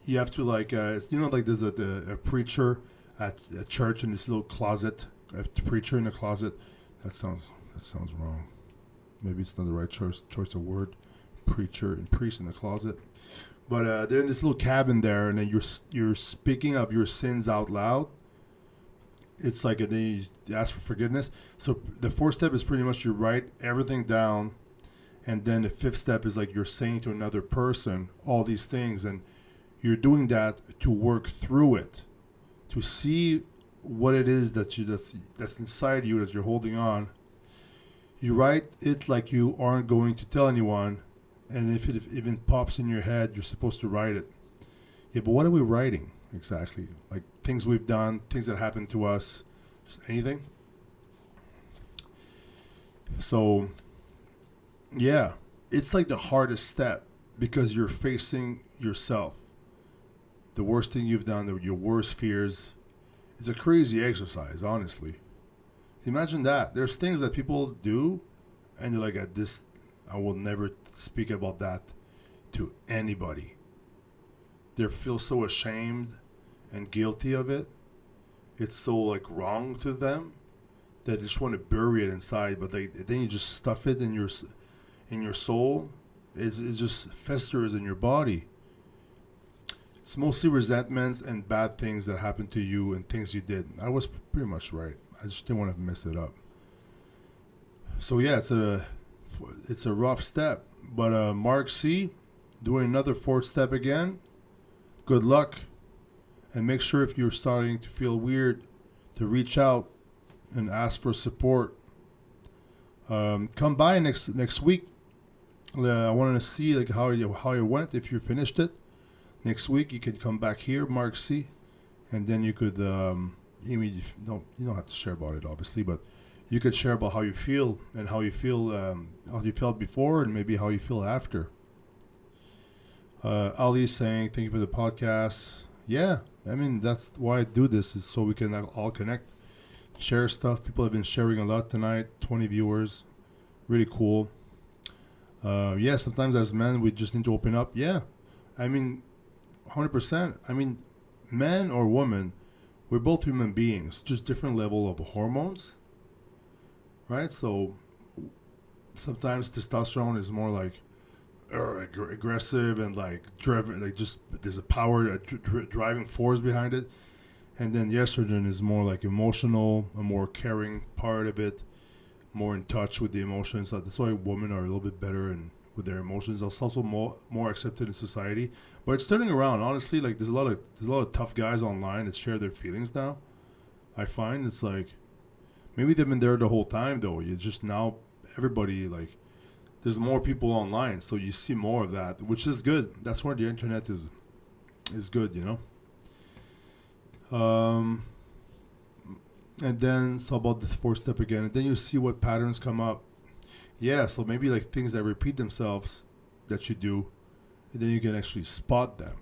you have to like, like there's a preacher at a church in this little closet, a preacher in a closet. That sounds wrong. Maybe it's not the right choice of word. Preacher and priest in the closet. But they're in this little cabin there, and then you're speaking of your sins out loud. It's like, and then you ask for forgiveness. So the fourth step is pretty much you write everything down, and then the fifth step is like you're saying to another person all these things, and you're doing that to work through it, to see what it is that's inside you that you're holding on. You write it like you aren't going to tell anyone, and if it even pops in your head, you're supposed to write it. Yeah, but what are we writing exactly? Like things we've done, things that happened to us, just anything. So, yeah, it's like the hardest step because you're facing yourself. The worst thing you've done, your worst fears. It's a crazy exercise, honestly. Imagine that. There's things that people do, and they're like, "At this, I will never speak about that to anybody." They feel so ashamed and guilty of it. It's so like wrong to them that they just want to bury it inside. But then you just stuff it in your soul. It just festers in your body. It's mostly resentments and bad things that happened to you and things you did. I was pretty much right. I just didn't want to mess it up. So yeah, it's a rough step. But Mark C, doing another fourth step again. Good luck, and make sure if you're starting to feel weird, to reach out and ask for support. Come by next week. I wanted to see like how you went. If you finished it next week, you can come back here, Mark C, and then you could. You don't have to share about it, obviously, but you could share about how you feel and how you felt before, and maybe how you feel after. Ali's saying, thank you for the podcast. Yeah, I mean, that's why I do this, is so we can all connect, share stuff. People have been sharing a lot tonight, 20 viewers. Really cool. Yeah, sometimes as men, we just need to open up. Yeah, I mean, 100%. I mean, man or woman, we're both human beings, just different level of hormones, right? So sometimes testosterone is more like aggressive and like driven, like just there's a power, driving force behind it, and then the estrogen is more like emotional, a more caring part of it, more in touch with the emotions. So that's why women are a little bit better and with their emotions. It's also more accepted in society, but it's turning around. Honestly, like there's a lot of tough guys online that share their feelings now. I find it's like maybe they've been there the whole time though. You just now everybody like. There's more people online, so you see more of that, which is good. That's why the internet is is good, you know. And then it's about the fourth step again, and then you see what patterns come up. Yeah, so maybe like things that repeat themselves that you do, and then you can actually spot them.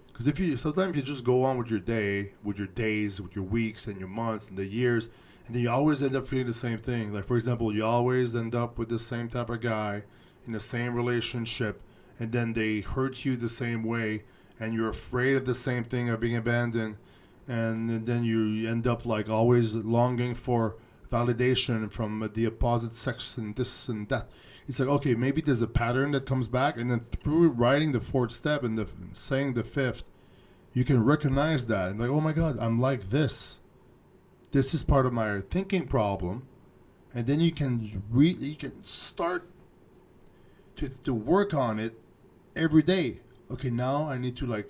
Because if you sometimes you just go on with your day, with your days, with your weeks and your months and the years, and then you always end up feeling the same thing. Like for example, you always end up with the same type of guy in the same relationship, and then they hurt you the same way, and you're afraid of the same thing of being abandoned, and then you end up like always longing for validation from the opposite sex and this and that. It's like, okay, maybe there's a pattern that comes back, and then through writing the fourth step and saying the fifth, you can recognize that and like, oh my God, I'm like this. This is part of my thinking problem, and then you can start to work on it every day. Okay, now I need to like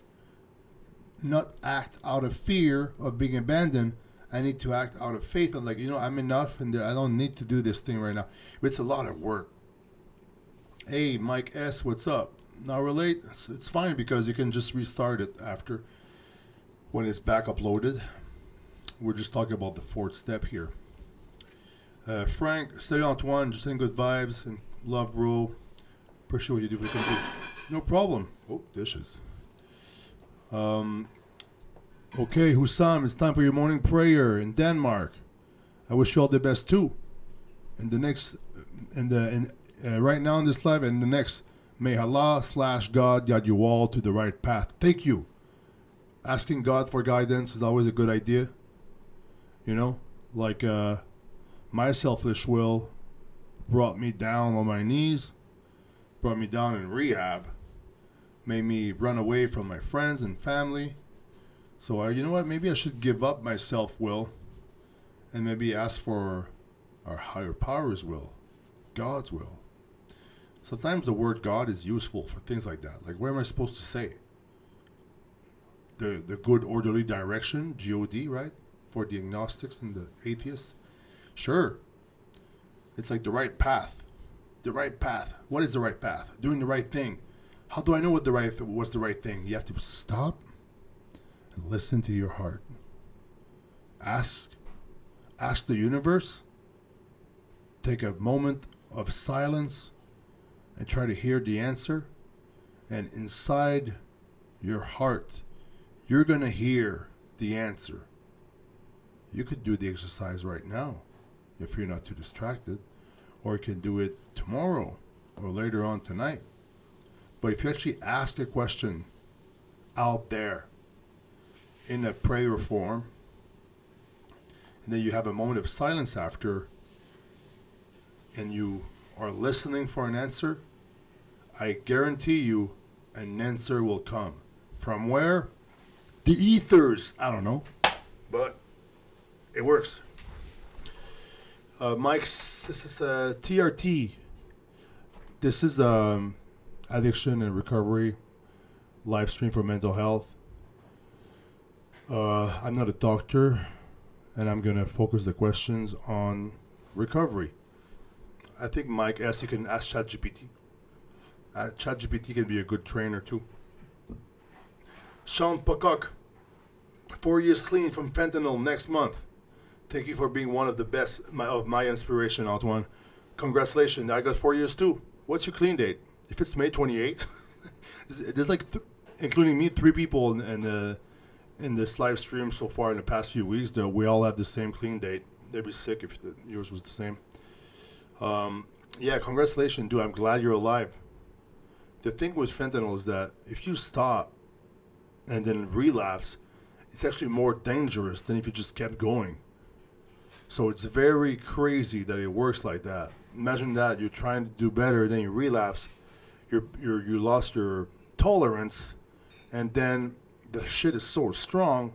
not act out of fear of being abandoned. I need to act out of faith. I'm like, I'm enough, and I don't need to do this thing right now. It's a lot of work. Hey, Mike S., what's up? Now relate. It's fine because you can just restart it after when it's back uploaded. We're just talking about the fourth step here. Frank, salut Antoine, just sending good vibes and love, bro. Appreciate what you do for the country. No problem. Oh, dishes. Okay, Hussam, it's time for your morning prayer in Denmark. I wish you all the best too. And the next, right now in this life and the next, may Allah/God guide you all to the right path. Thank you. Asking God for guidance is always a good idea. Like my selfish will brought me down on my knees, brought me down in rehab, made me run away from my friends and family. So you know what? Maybe I should give up my self-will and maybe ask for our higher power's will, God's will. Sometimes the word God is useful for things like that. Like, what am I supposed to say? The good orderly direction, G-O-D, right? For the agnostics and the atheists. Sure. It's like the right path. The right path. What is the right path? Doing the right thing. How do I know what's the right thing? You have to stop and listen to your heart. Ask the universe. Take a moment of silence and try to hear the answer. And inside your heart, you're going to hear the answer. You could do the exercise right now if you're not too distracted, or you can do it tomorrow or later on tonight. But if you actually ask a question out there in a prayer form, and then you have a moment of silence after, and you are listening for an answer, I guarantee you an answer will come. From where? The ethers. I don't know. But it works. Mike, this is TRT. This is addiction and recovery live stream for mental health. I'm not a doctor, and I'm going to focus the questions on recovery. I think, Mike, you can ask ChatGPT. ChatGPT can be a good trainer, too. Sean Pocock, 4 years clean from fentanyl next month. Thank you for being one of the best of my inspiration, Antoine. Congratulations. I got 4 years, too. What's your clean date? If it's May 28th, there's like, including me, 3 people in this live stream so far in the past few weeks, that we all have the same clean date. They'd be sick if yours was the same. Yeah, congratulations, dude. I'm glad you're alive. The thing with fentanyl is that if you stop and then relapse, it's actually more dangerous than if you just kept going. So it's very crazy that it works like that. Imagine that you're trying to do better, then you relapse, you lost your tolerance, and then the shit is so strong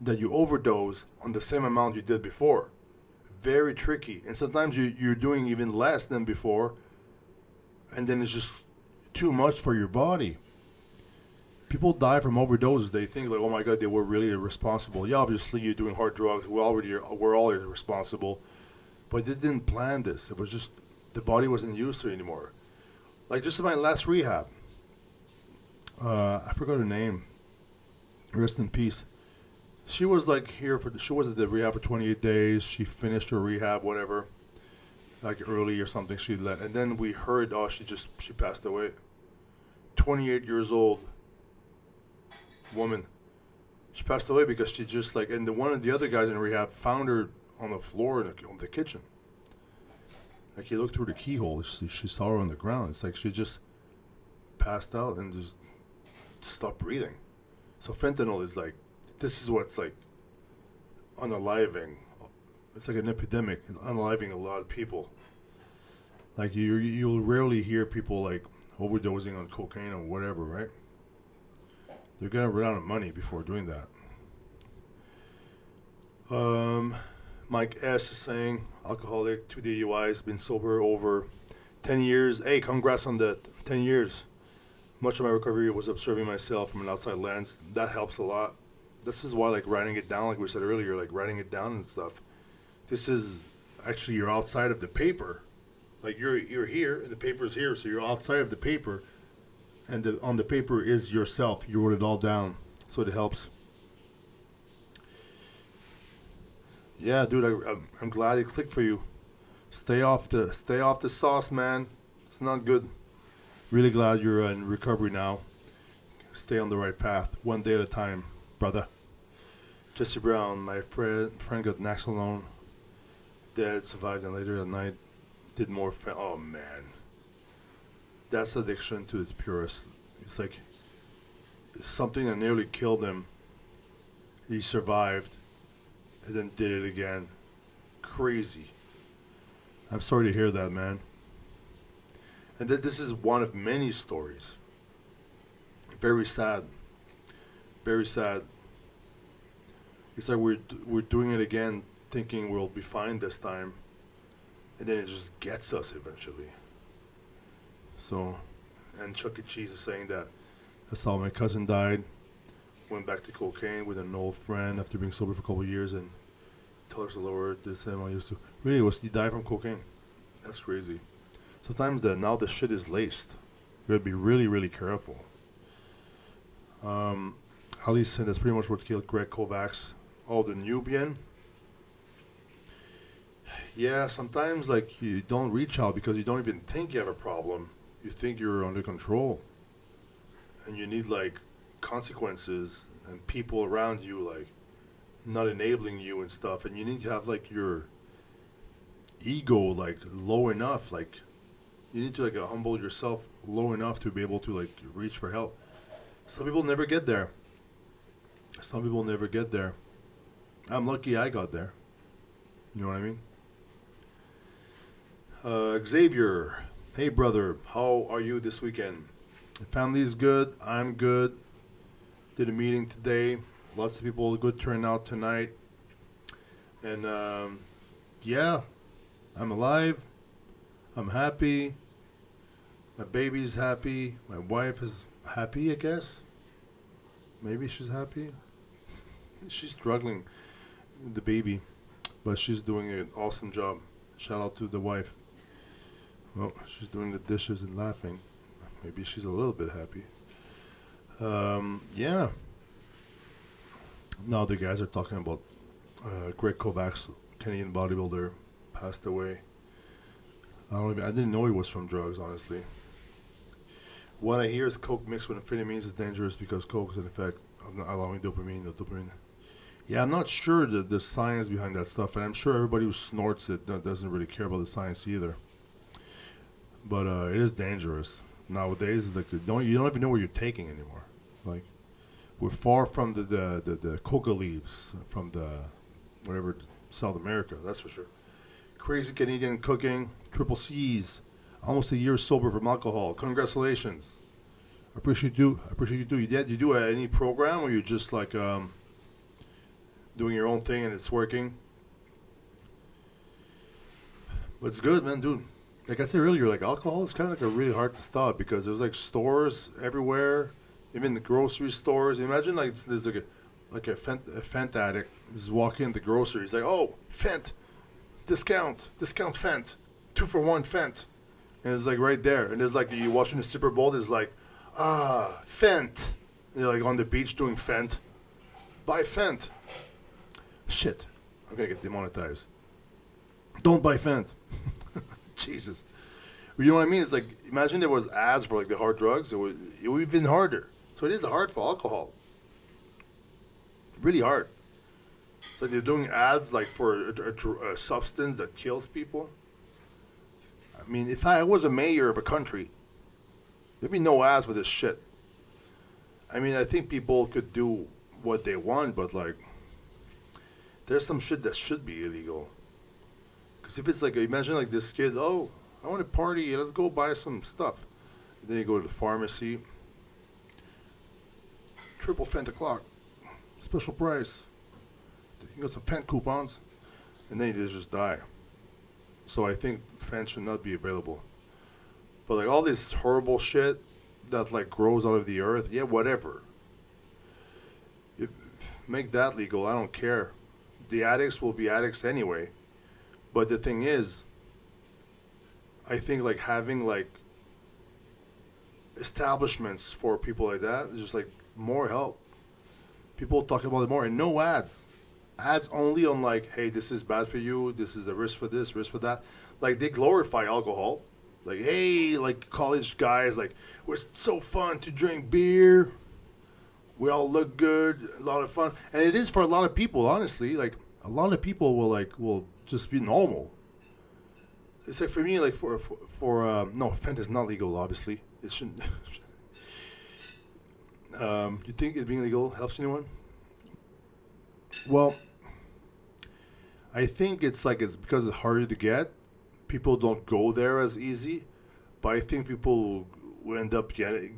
that you overdose on the same amount you did before. Very tricky. And sometimes you're doing even less than before, and then it's just too much for your body. People die from overdoses. They think like, oh my God, they were really irresponsible. Yeah, obviously you're doing hard drugs. We're all irresponsible. But they didn't plan this. It was just the body wasn't used to it anymore. Like just in my last rehab, I forgot her name. Rest in peace. She was like here for she was at the rehab for 28 days. She finished her rehab, whatever, like early or something. She let, and then we heard, oh, she passed away. 28 years old woman. She passed away because she just like, and the one of the other guys in rehab found her on the floor in the kitchen. Like he looked through the keyhole. She saw her on the ground. It's like she just passed out and just stopped breathing. So fentanyl is like, this is what's like unaliving. It's like an epidemic, unaliving a lot of people. Like you'll rarely hear people like overdosing on cocaine or whatever, right? They're gonna run out of money before doing that. Mike S is saying, alcoholic, 2 DUIs, been sober over 10 years. Hey, congrats on that, 10 years. Much of my recovery was observing myself from an outside lens. That helps a lot. This is why, like, writing it down, like we said earlier, like writing it down and stuff. This is actually, you're outside of the paper. Like you're here and the paper's here, so you're outside of the paper, and on the paper is yourself. You wrote it all down, so it helps. Yeah, dude, I'm glad it clicked for you. Stay off the sauce, man. It's not good. Really glad you're in recovery now. Stay on the right path, one day at a time, brother. Jesse Brown, my friend got Naxalone, dead, survived, and later that night did more. Oh man, that's addiction to its purest. It's like something that nearly killed him. He survived, and then did it again. Crazy. I'm sorry to hear that, man. And that this is one of many stories. Very sad. Very sad. It's like we're doing it again, thinking we'll be fine this time, and then it just gets us eventually. So, and Chuck E. Cheese is saying that that's how my cousin died. Went back to cocaine with an old friend after being sober for a couple of years, and told us the Lord the same I used to. Really, he died from cocaine. That's crazy. Sometimes now the shit is laced. You gotta be really, really careful. Ali said that's pretty much what killed Greg Kovacs. Oh, the Nubian. Yeah, sometimes like you don't reach out because you don't even think you have a problem. You think you're under control, and you need like consequences and people around you like not enabling you and stuff. And you need to have like your ego like low enough, like you need to like humble yourself low enough to be able to like reach for help. Some people never get there. Some people never get there. I'm lucky I got there. You know what I mean? Xavier, hey brother, how are you this weekend? The family's good. I'm good. Did a meeting today. Lots of people, good turnout tonight. And yeah, I'm alive. I'm happy. My baby's happy. My wife is happy, I guess. Maybe she's happy. She's struggling with the baby, but she's doing an awesome job. Shout out to the wife. Well, she's doing the dishes and laughing. Maybe she's a little bit happy. Yeah. Now the guys are talking about Greg Kovacs, Canadian bodybuilder, passed away. I didn't know he was from drugs, honestly. What I hear is coke mixed with amphetamines is dangerous because coke is an effect of not allowing dopamine. Yeah, I'm not sure the science behind that stuff, and I'm sure everybody who snorts it doesn't really care about the science either. But it is dangerous nowadays. It's like you don't even know what you're taking anymore. Like we're far from the coca leaves from the whatever South America. That's for sure. Crazy Canadian cooking, triple C's. Almost a year sober from alcohol. Congratulations. I appreciate you too. You do any program or you just like doing your own thing and it's working? But it's good, man, dude. Like I said earlier, like alcohol is kind of like a really hard to stop because there's like stores everywhere, even the grocery stores. Imagine like there's like a Fent addict is walking in the grocery. He's like, oh, Fent, discount Fent, 2 for 1 Fent. And it's like right there. And there's like, you watching the Super Bowl, there's like, Fent. And they're like on the beach doing Fent. Buy Fent. Shit. I'm gonna get demonetized. Don't buy Fent. Jesus. You know what I mean? It's like, imagine there was ads for like the hard drugs. It would be even harder. So it is hard for alcohol. Really hard. It's like they're doing ads like for a substance that kills people. I mean, if I was a mayor of a country, there'd be no ads for this shit. I mean, I think people could do what they want, but like, there's some shit that should be illegal. Because if it's like, imagine like this kid, oh, I want to party, let's go buy some stuff. And then you go to the pharmacy, triple Fent o'clock, special price. You got some Fent coupons, and then you just die. So I think Fent should not be available. But like all this horrible shit that like grows out of the earth, yeah, whatever. You make that legal, I don't care. The addicts will be addicts anyway. But the thing is, I think like having like establishments for people like that is just like more help. People talk about it more, and no ads. Ads only on like, hey, this is bad for you, this is a risk for this, risk for that. Like they glorify alcohol. Like, hey, like college guys, like, it's so fun to drink beer. We all look good, a lot of fun. And it is for a lot of people, honestly. Like, a lot of people will just be normal. It's like for me, like no, Fent is not legal, obviously. It shouldn't. You think it being legal helps anyone? Well, I think it's because it's harder to get. People don't go there as easy, but I think people who end up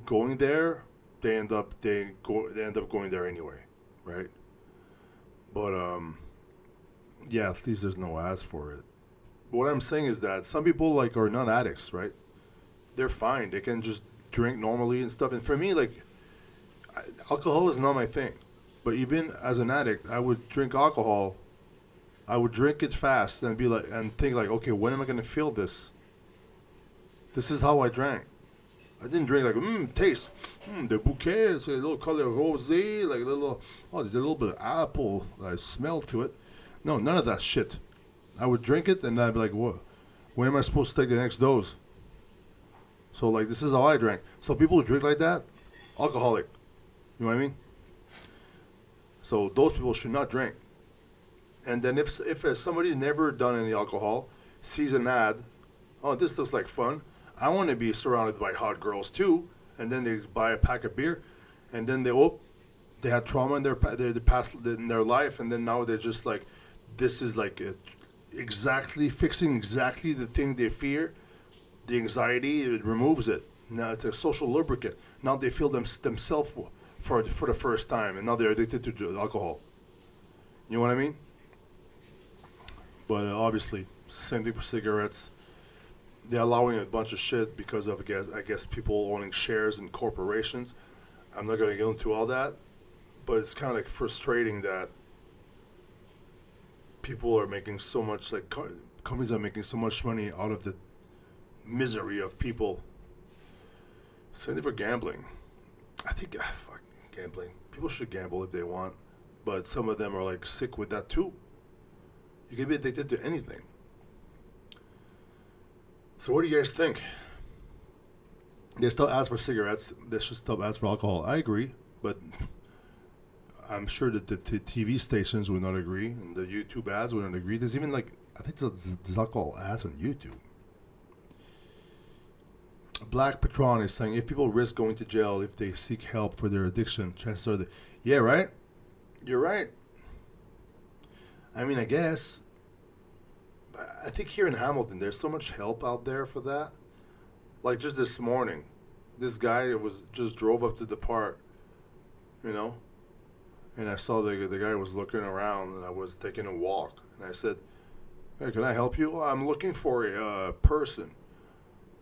going there, they end up going there anyway, right? But yeah, at least there's no ads for it. But what I'm saying is that some people like are not addicts, right? They're fine. They can just drink normally and stuff. And for me, like, alcohol is not my thing. But even as an addict, I would drink alcohol. I would drink it fast and be like, and think like, okay, when am I gonna feel this? This is how I drank. I didn't drink like, taste, the bouquet, it's a little color rosé, like a little, oh, there's a little bit of apple, smell to it. No, none of that shit. I would drink it and I'd be like, what? When am I supposed to take the next dose? So like, this is how I drank. So people who drink like that, alcoholic. You know what I mean? So those people should not drink. And then if somebody never done any alcohol, sees an ad, oh, this looks like fun. I want to be surrounded by hot girls too. And then they buy a pack of beer, and then they had trauma in their past in their life, and then now they're just like, this is like fixing exactly the thing they fear, the anxiety. It removes it. Now it's a social lubricant. Now they feel themselves for the first time, and now they're addicted to alcohol. You know what I mean? But obviously, same thing for cigarettes. They're allowing a bunch of shit because of, I guess people owning shares in corporations. I'm not going to go into all that, but it's kind of like frustrating that people are making so much, like companies are making so much money out of the misery of people. Same thing for gambling. I think, fuck gambling. People should gamble if they want, but some of them are like sick with that too. You can be addicted to anything. So what do you guys think? They still ask for cigarettes. They should still ask for alcohol. I agree, but I'm sure that the TV stations would not agree, and the YouTube ads would not agree. There's even like, I think there's alcohol ads on YouTube. Black Patron is saying, if people risk going to jail if they seek help for their addiction, chances are yeah, right? You're right. I mean, I guess. I think here in Hamilton, there's so much help out there for that. Like just this morning, this guy just drove up to the park, you know, and I saw the guy was looking around, and I was taking a walk, and I said, "Hey, can I help you? I'm looking for a person."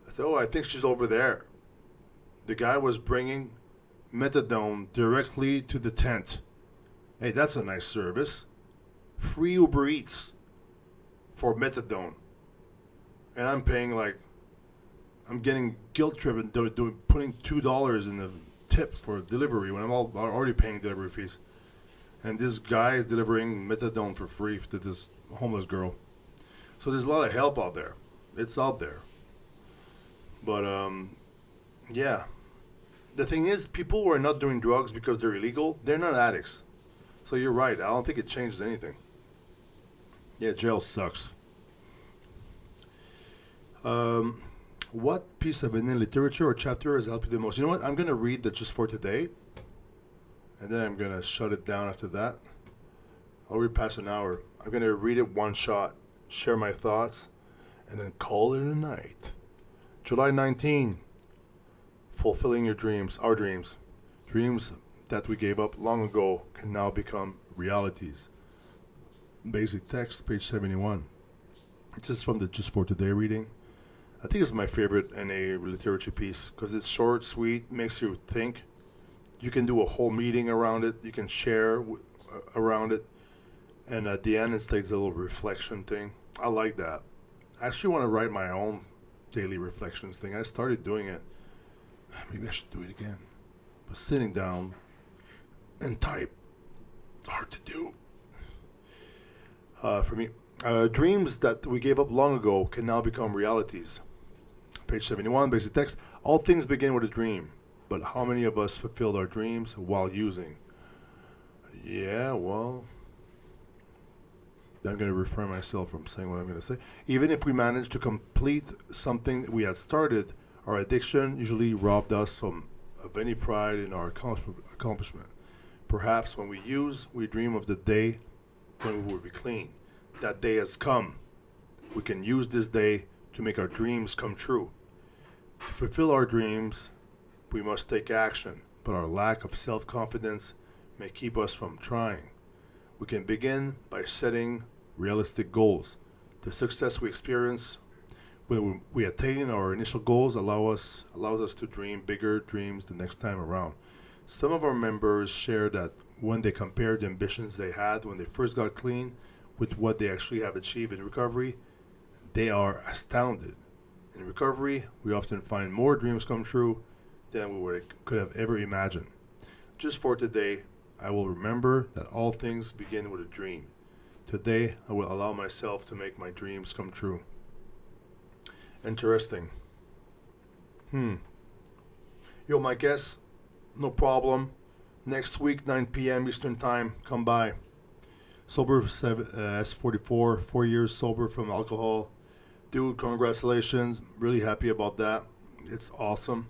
I said, "Oh, I think she's over there." The guy was bringing methadone directly to the tent. Hey, that's a nice service. Free Uber Eats for methadone. And I'm paying like, I'm getting guilt tripped putting $2 in the tip for delivery when I'm already paying delivery fees. and this guy is delivering methadone for free to this homeless girl. So there's a lot of help out there. It's out there. But yeah. The thing is, people who are not doing drugs because they're illegal, they're not addicts. So you're right. I don't think it changes anything. Yeah, jail sucks. What piece of Indian literature or chapter has helped you the most? You know what? I'm going to read that just for today, and then I'm going to shut it down after that. I'll read past an hour. I'm going to read it one shot, share my thoughts, and then call it a night. July 19. Fulfilling your dreams, our dreams. Dreams that we gave up long ago can now become realities. Basic text, page 71. It's just from the Just for Today reading. I think it's my favorite NA literature piece because it's short, sweet, makes you think. You can do a whole meeting around it. You can share around it. And at the end, it's like a little reflection thing. I like that. I actually want to write my own daily reflections thing. I started doing it. Maybe I should do it again. But sitting down and type, it's hard to do. For me, dreams that we gave up long ago can now become realities. Page 71, basic text. All things begin with a dream, but how many of us fulfilled our dreams while using? Yeah, well, I'm going to refrain myself from saying what I'm going to say. Even if we managed to complete something that we had started, our addiction usually robbed us of any pride in our accomplishment. Perhaps when we use, we dream of the day when we will be clean. That day has come. We can use this day to make our dreams come true. To fulfill our dreams, we must take action, but our lack of self-confidence may keep us from trying. We can begin by setting realistic goals. The success we experience when we attain our initial goals allows us to dream bigger dreams the next time around. Some of our members share that when they compare the ambitions they had when they first got clean with what they actually have achieved in recovery, they are astounded. In recovery, we often find more dreams come true than we could have ever imagined. Just for today, I will remember that all things begin with a dream. Today, I will allow myself to make my dreams come true. Interesting. Yo, my guess, no problem. Next week, 9 p.m. Eastern Time, come by. Sober S44, 4 years sober from alcohol. Dude, congratulations. Really happy about that. It's awesome.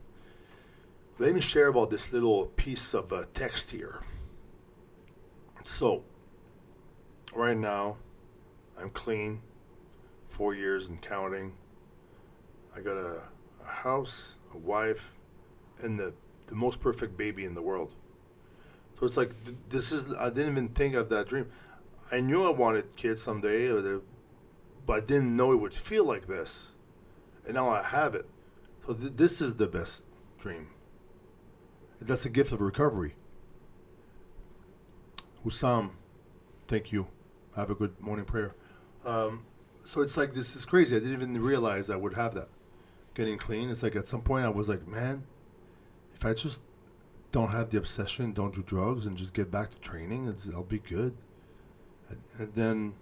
Let me share about this little piece of text here. So, right now, I'm clean, 4 years and counting. I got a house, a wife, and the most perfect baby in the world. So it's like, I didn't even think of that dream. I knew I wanted kids someday, but I didn't know it would feel like this. And now I have it. So this is the best dream. And that's a gift of recovery. Hussam, thank you. Have a good morning prayer. So it's like, this is crazy. I didn't even realize I would have that. Getting clean, it's like at some point I was like, man, if I just don't have the obsession, don't do drugs, and just get back to training, I'll be good. And then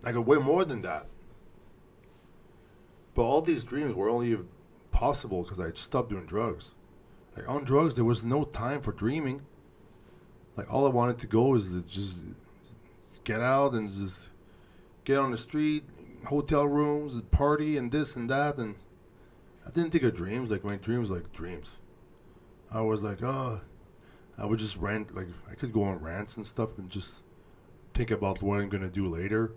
I got way more than that. But all these dreams were only possible because I stopped doing drugs. Like on drugs, there was no time for dreaming. Like all I wanted to go is to just get out and just get on the street, hotel rooms, party, and this and that. And I didn't think of dreams. Like my dreams, like dreams. I was like, oh, I would just rant. Like I could go on rants and stuff and just think about what I'm gonna do later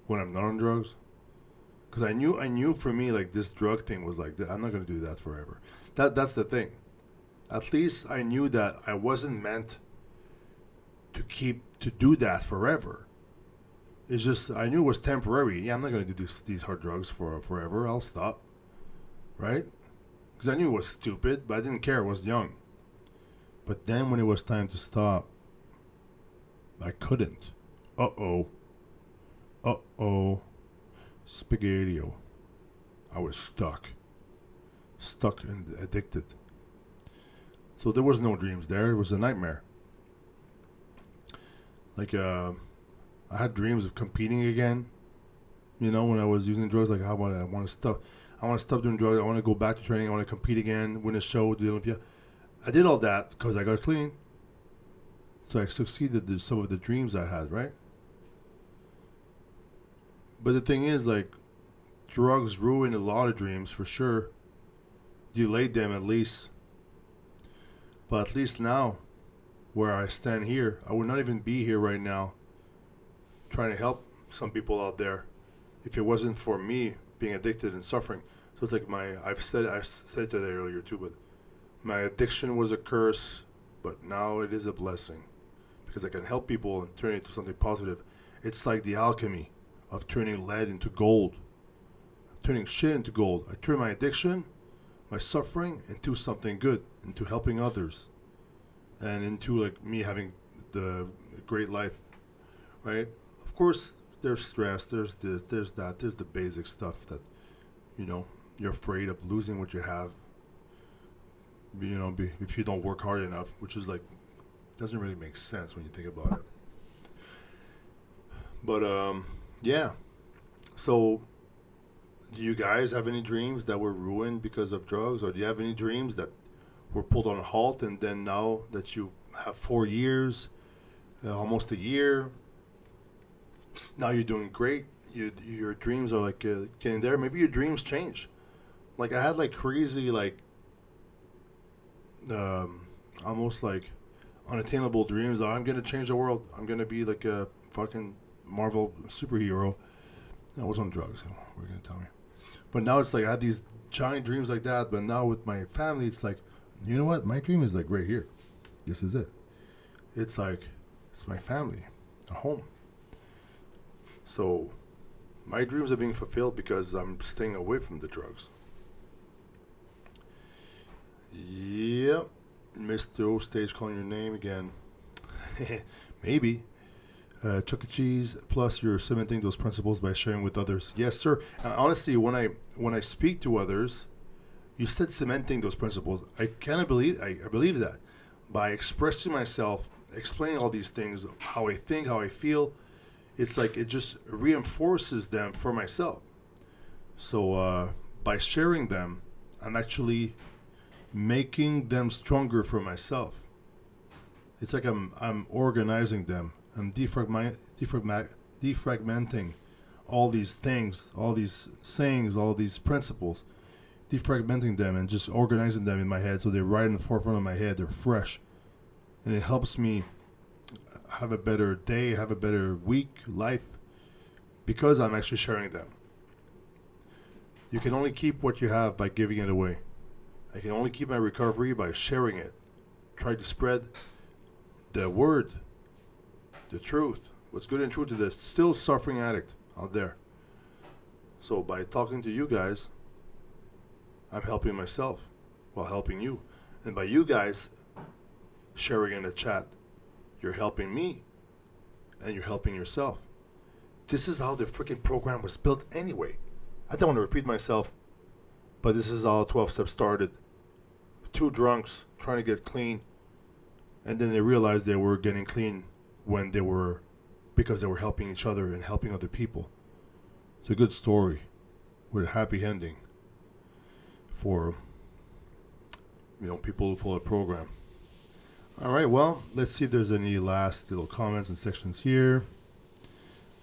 when I'm not on drugs. Because I knew for me, like this drug thing was like, I'm not gonna do that forever. That's the thing. At least I knew that I wasn't meant to do that forever. It's just I knew it was temporary. Yeah, I'm not gonna do these hard drugs for forever. I'll stop, right? Because I knew it was stupid, but I didn't care. I was young. But then when it was time to stop, I couldn't. Uh-oh. Spaghetti-o. I was stuck and addicted. So there was no dreams there. It was a nightmare. Like, I had dreams of competing again. You know, when I was using drugs, like I want to stop. I want to stop doing drugs. I want to go back to training. I want to compete again, win a show, do the Olympia. I did all that because I got clean. So I succeeded in some of the dreams I had, right? But the thing is, like, drugs ruined a lot of dreams for sure. Delayed them at least. But at least now, where I stand here, I would not even be here right now trying to help some people out there if it wasn't for me being addicted and suffering. So it's like I said it earlier too, but my addiction was a curse, but now it is a blessing because I can help people and turn it into something positive. It's like the alchemy of turning lead into gold, turning shit into gold. I turn my addiction, my suffering into something good, into helping others, and into like me having the great life, right? Of course, there's stress, there's this, there's that, there's the basic stuff that, you know, you're afraid of losing what you have, you know, if you don't work hard enough, which is like, doesn't really make sense when you think about it. But, yeah. So, do you guys have any dreams that were ruined because of drugs? Or do you have any dreams that were pulled on a halt and then now that you have 4 years, almost a year, now you're doing great. Your dreams are like getting there. Maybe your dreams change. Like I had like crazy like almost like unattainable dreams. That I'm gonna change the world. I'm gonna be like a fucking Marvel superhero. I was on drugs. So what are you gonna tell me? But now it's like I had these giant dreams like that. But now with my family, it's like, you know what? My dream is like right here. This is it. It's like it's my family, a home. So, my dreams are being fulfilled because I'm staying away from the drugs. Yep. Mr. O Stage calling your name again. Maybe. Chuck E. Cheese, plus you're cementing those principles by sharing with others. Yes, sir. And honestly, when I speak to others, you said cementing those principles. I believe that. By expressing myself, explaining all these things, how I think, how I feel, it's like it just reinforces them for myself. So by sharing them, I'm actually making them stronger for myself. It's like I'm organizing them. I'm defragmenting all these things, all these sayings, all these principles, defragmenting them and just organizing them in my head so they're right in the forefront of my head. They're fresh, and it helps me have a better day, have a better week, life, because I'm actually sharing them. You can only keep what you have by giving it away. I can only keep my recovery by sharing it. Try to spread the word, the truth, what's good and true to the still suffering addict out there. So by talking to you guys, I'm helping myself while helping you. And by you guys sharing in the chat, you're helping me, and you're helping yourself. This is how the freaking program was built anyway. I don't want to repeat myself, but this is how 12 Steps started. Two drunks trying to get clean, and then they realized they were getting clean because they were helping each other and helping other people. It's a good story with a happy ending for, people who follow the program. All right, well, let's see if there's any last little comments and sections here.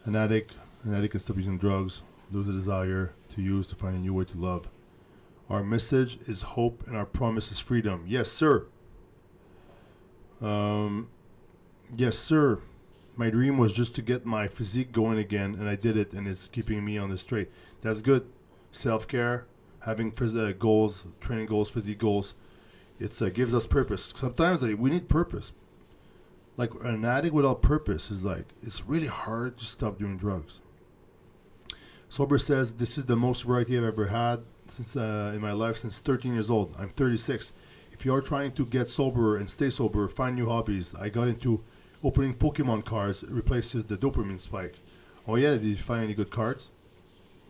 An addict can stop using drugs, lose the desire to use to find a new way to love. Our message is hope and our promise is freedom. Yes, sir. Yes, sir. My dream was just to get my physique going again, and I did it, and it's keeping me on the straight. That's good. Self-care, having goals, training goals, physique goals. It gives us purpose. Sometimes we need purpose. Like an addict without purpose is like, it's really hard to stop doing drugs. Sober says, this is the most sobriety I've ever had since in my life since 13 years old. I'm 36. If you are trying to get sober and stay sober, find new hobbies. I got into opening Pokemon cards. It replaces the dopamine spike. Oh yeah, did you find any good cards?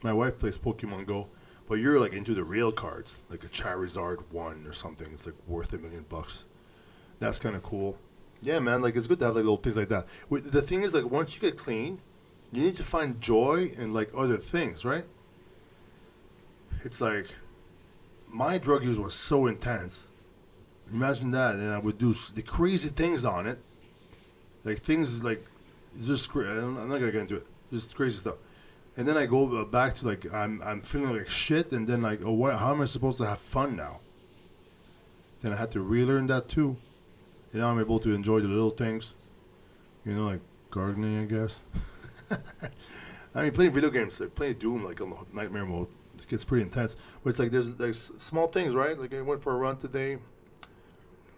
My wife plays Pokemon Go. But you're like into the real cards, like a Charizard 1 or something. It's like worth $1 million. That's kind of cool. Yeah, man. Like it's good to have like little things like that. The thing is, like once you get clean, you need to find joy in like other things, right? It's like my drug use was so intense. Imagine that, and I would do the crazy things on it, like things like it's just I'm not gonna get into it. Just crazy stuff. And then I go back to like I'm feeling like shit, and then like, oh, what? How am I supposed to have fun now? Then I had to relearn that too. And now I'm able to enjoy the little things, like gardening, I guess. I mean, playing video games, like playing Doom, like on nightmare mode, it gets pretty intense. But it's like there's small things, right? Like I went for a run today,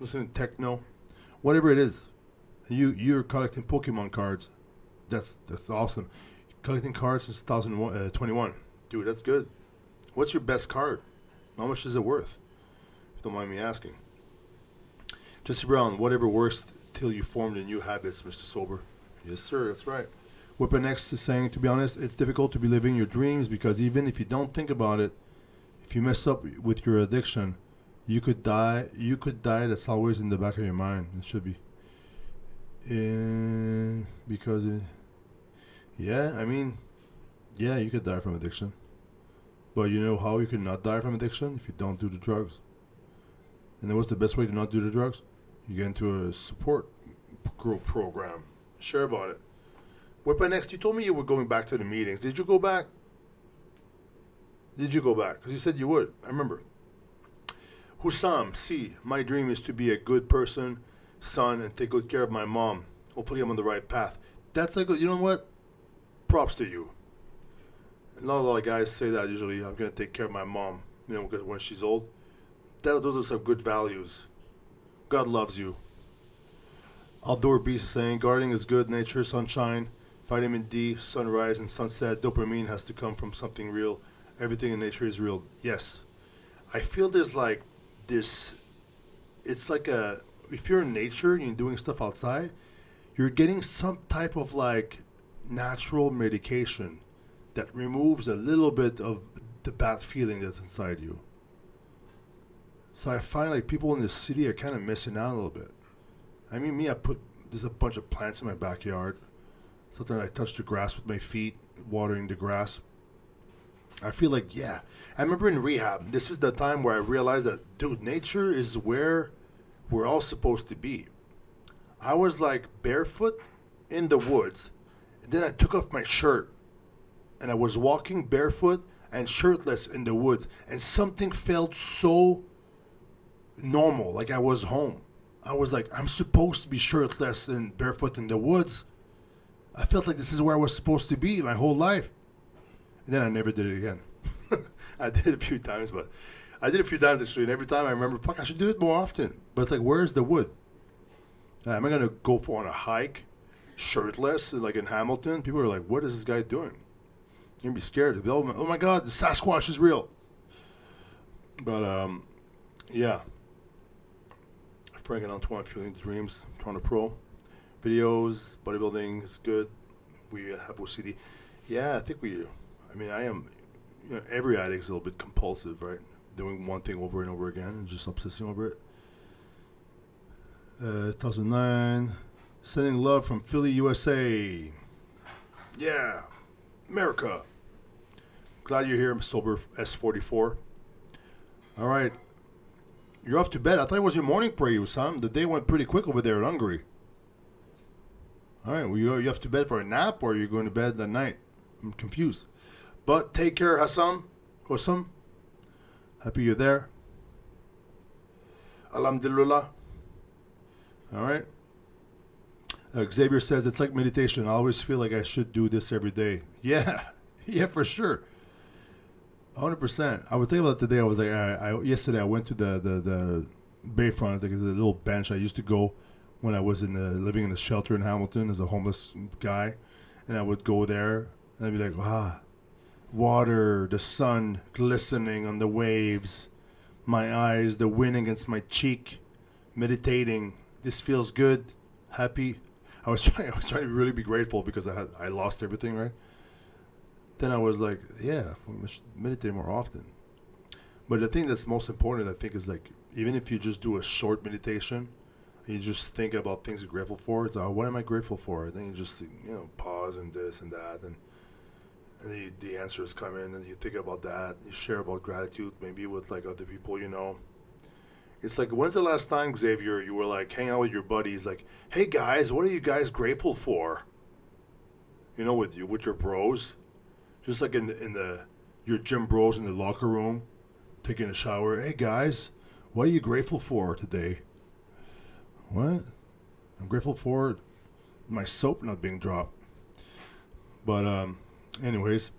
listening to techno, whatever it is. And you're collecting Pokemon cards. That's awesome. Collecting cards since 2021, dude. That's good. What's your best card? How much is it worth? If you don't mind me asking. Jesse Brown, whatever works till you form the new habits, Mr. Sober. Yes, sir. That's right. Weapon X is saying, to be honest, it's difficult to be living your dreams because even if you don't think about it, if you mess up with your addiction, you could die. You could die. That's always in the back of your mind. It should be. Because, yeah, I mean, yeah, you could die from addiction. But you know how you could not die from addiction? If you don't do the drugs. And then what's the best way to not do the drugs? You get into a support group program. Share about it. Weapon X, you told me you were going back to the meetings. Did you go back? Did you go back? Because you said you would. I remember. Hussam, see, my dream is to be a good person, son, and take good care of my mom. Hopefully I'm on the right path. That's a good, you know what? Props to you. Not a lot of guys say that usually. I'm going to take care of my mom, because when she's old. Those are some good values. God loves you. Outdoor Beast is saying, gardening is good, nature, sunshine, vitamin D, sunrise, and sunset. Dopamine has to come from something real. Everything in nature is real. Yes. I feel there's like this, it's like if you're in nature and you're doing stuff outside, you're getting some type of like natural medication that removes a little bit of the bad feeling that's inside you. So I find like people in the city are kind of missing out a little bit. I mean, there's a bunch of plants in my backyard. Sometimes I touch the grass with my feet, watering the grass. I feel like, yeah. I remember in rehab, this is the time where I realized that, dude, nature is where we're all supposed to be. I was like barefoot in the woods, and then I took off my shirt, and I was walking barefoot and shirtless in the woods, and something felt so normal, like I was home. I was like, I'm supposed to be shirtless and barefoot in the woods. I felt like this is where I was supposed to be my whole life. And then I never did it again. I did it a few times, actually, and every time I remember, fuck, I should do it more often. But it's like, where's the wood? Am I going to go on a hike shirtless, like in Hamilton? People are like, what is this guy doing? You're going to be scared. Oh my God, the Sasquatch is real. But, yeah. Frank and Antoine fueling dreams, Toronto Pro. Videos, bodybuilding is good. We have OCD. Yeah, I am, every addict is a little bit compulsive, right? Doing one thing over and over again and just obsessing over it. 2009, sending love from Philly, USA. Yeah, America. Glad you're here, Sober S44. All right. You're off to bed. I thought it was your morning prayer, Sam. The day went pretty quick over there in Hungary. All right, well, you off to bed for a nap, or are you going to bed at night? I'm confused. But take care, Hassan. Hossam. Happy you're there. Alhamdulillah. All right. Xavier says, it's like meditation. I always feel like I should do this every day. Yeah. Yeah, for sure. 100%. I was thinking about it today. I was like, yesterday I went to the Bayfront. I think it's a little bench I used to go when I was living in a shelter in Hamilton as a homeless guy, and I would go there and I'd be like, water, the sun glistening on the waves, my eyes, the wind against my cheek, meditating. This feels good, happy. I was trying to really be grateful because I lost everything, right? Then I was like, yeah, I should meditate more often. But the thing that's most important, I think, is like, even if you just do a short meditation, You just think about things you're grateful for. It's what am I grateful for? Then you just pause and this and that, and the answers come in, and you think about that. You share about gratitude, maybe with like other people. It's like, when's the last time, Xavier, you were like hanging out with your buddies, like, hey guys, what are you guys grateful for? With your bros, just like in your gym bros in the locker room, taking a shower. Hey guys, what are you grateful for today? What? I'm grateful for my soap not being dropped. But anyways,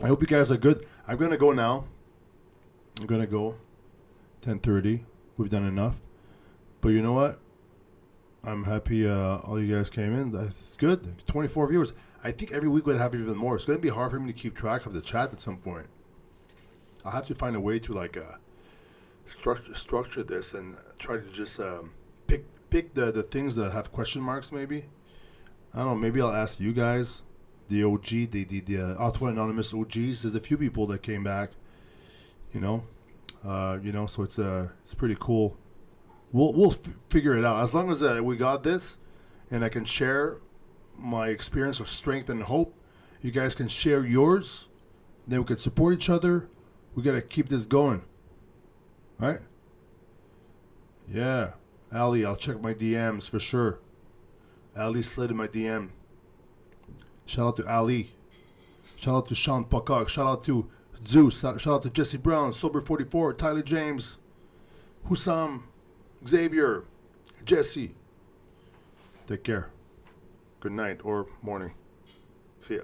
I hope you guys are good. I'm gonna go now. I'm gonna go. 10:30. We've done enough. But you know what? I'm happy all you guys came in. It's good. 24 viewers. I think every week we'd have even more. It's going to be hard for me to keep track of the chat at some point. I'll have to find a way to like structure this and try to just pick the things that have question marks. Maybe I don't know. Maybe I'll ask you guys, the OG, the Antoine Anonymous OGs. There's a few people that came back. So it's pretty cool. We'll figure it out as long as we got this, and I can share my experience of strength and hope. You guys can share yours. Then we can support each other. We gotta keep this going. Right? Yeah, Ali, I'll check my DMs for sure. Ali slid in my DM. Shout out to Ali. Shout out to Sean Pocock. Shout out to Zeus. Shout out to Jesse Brown, Sober44, Tyler James, Hussam, Xavier, Jesse. Take care. Good night or morning. See ya.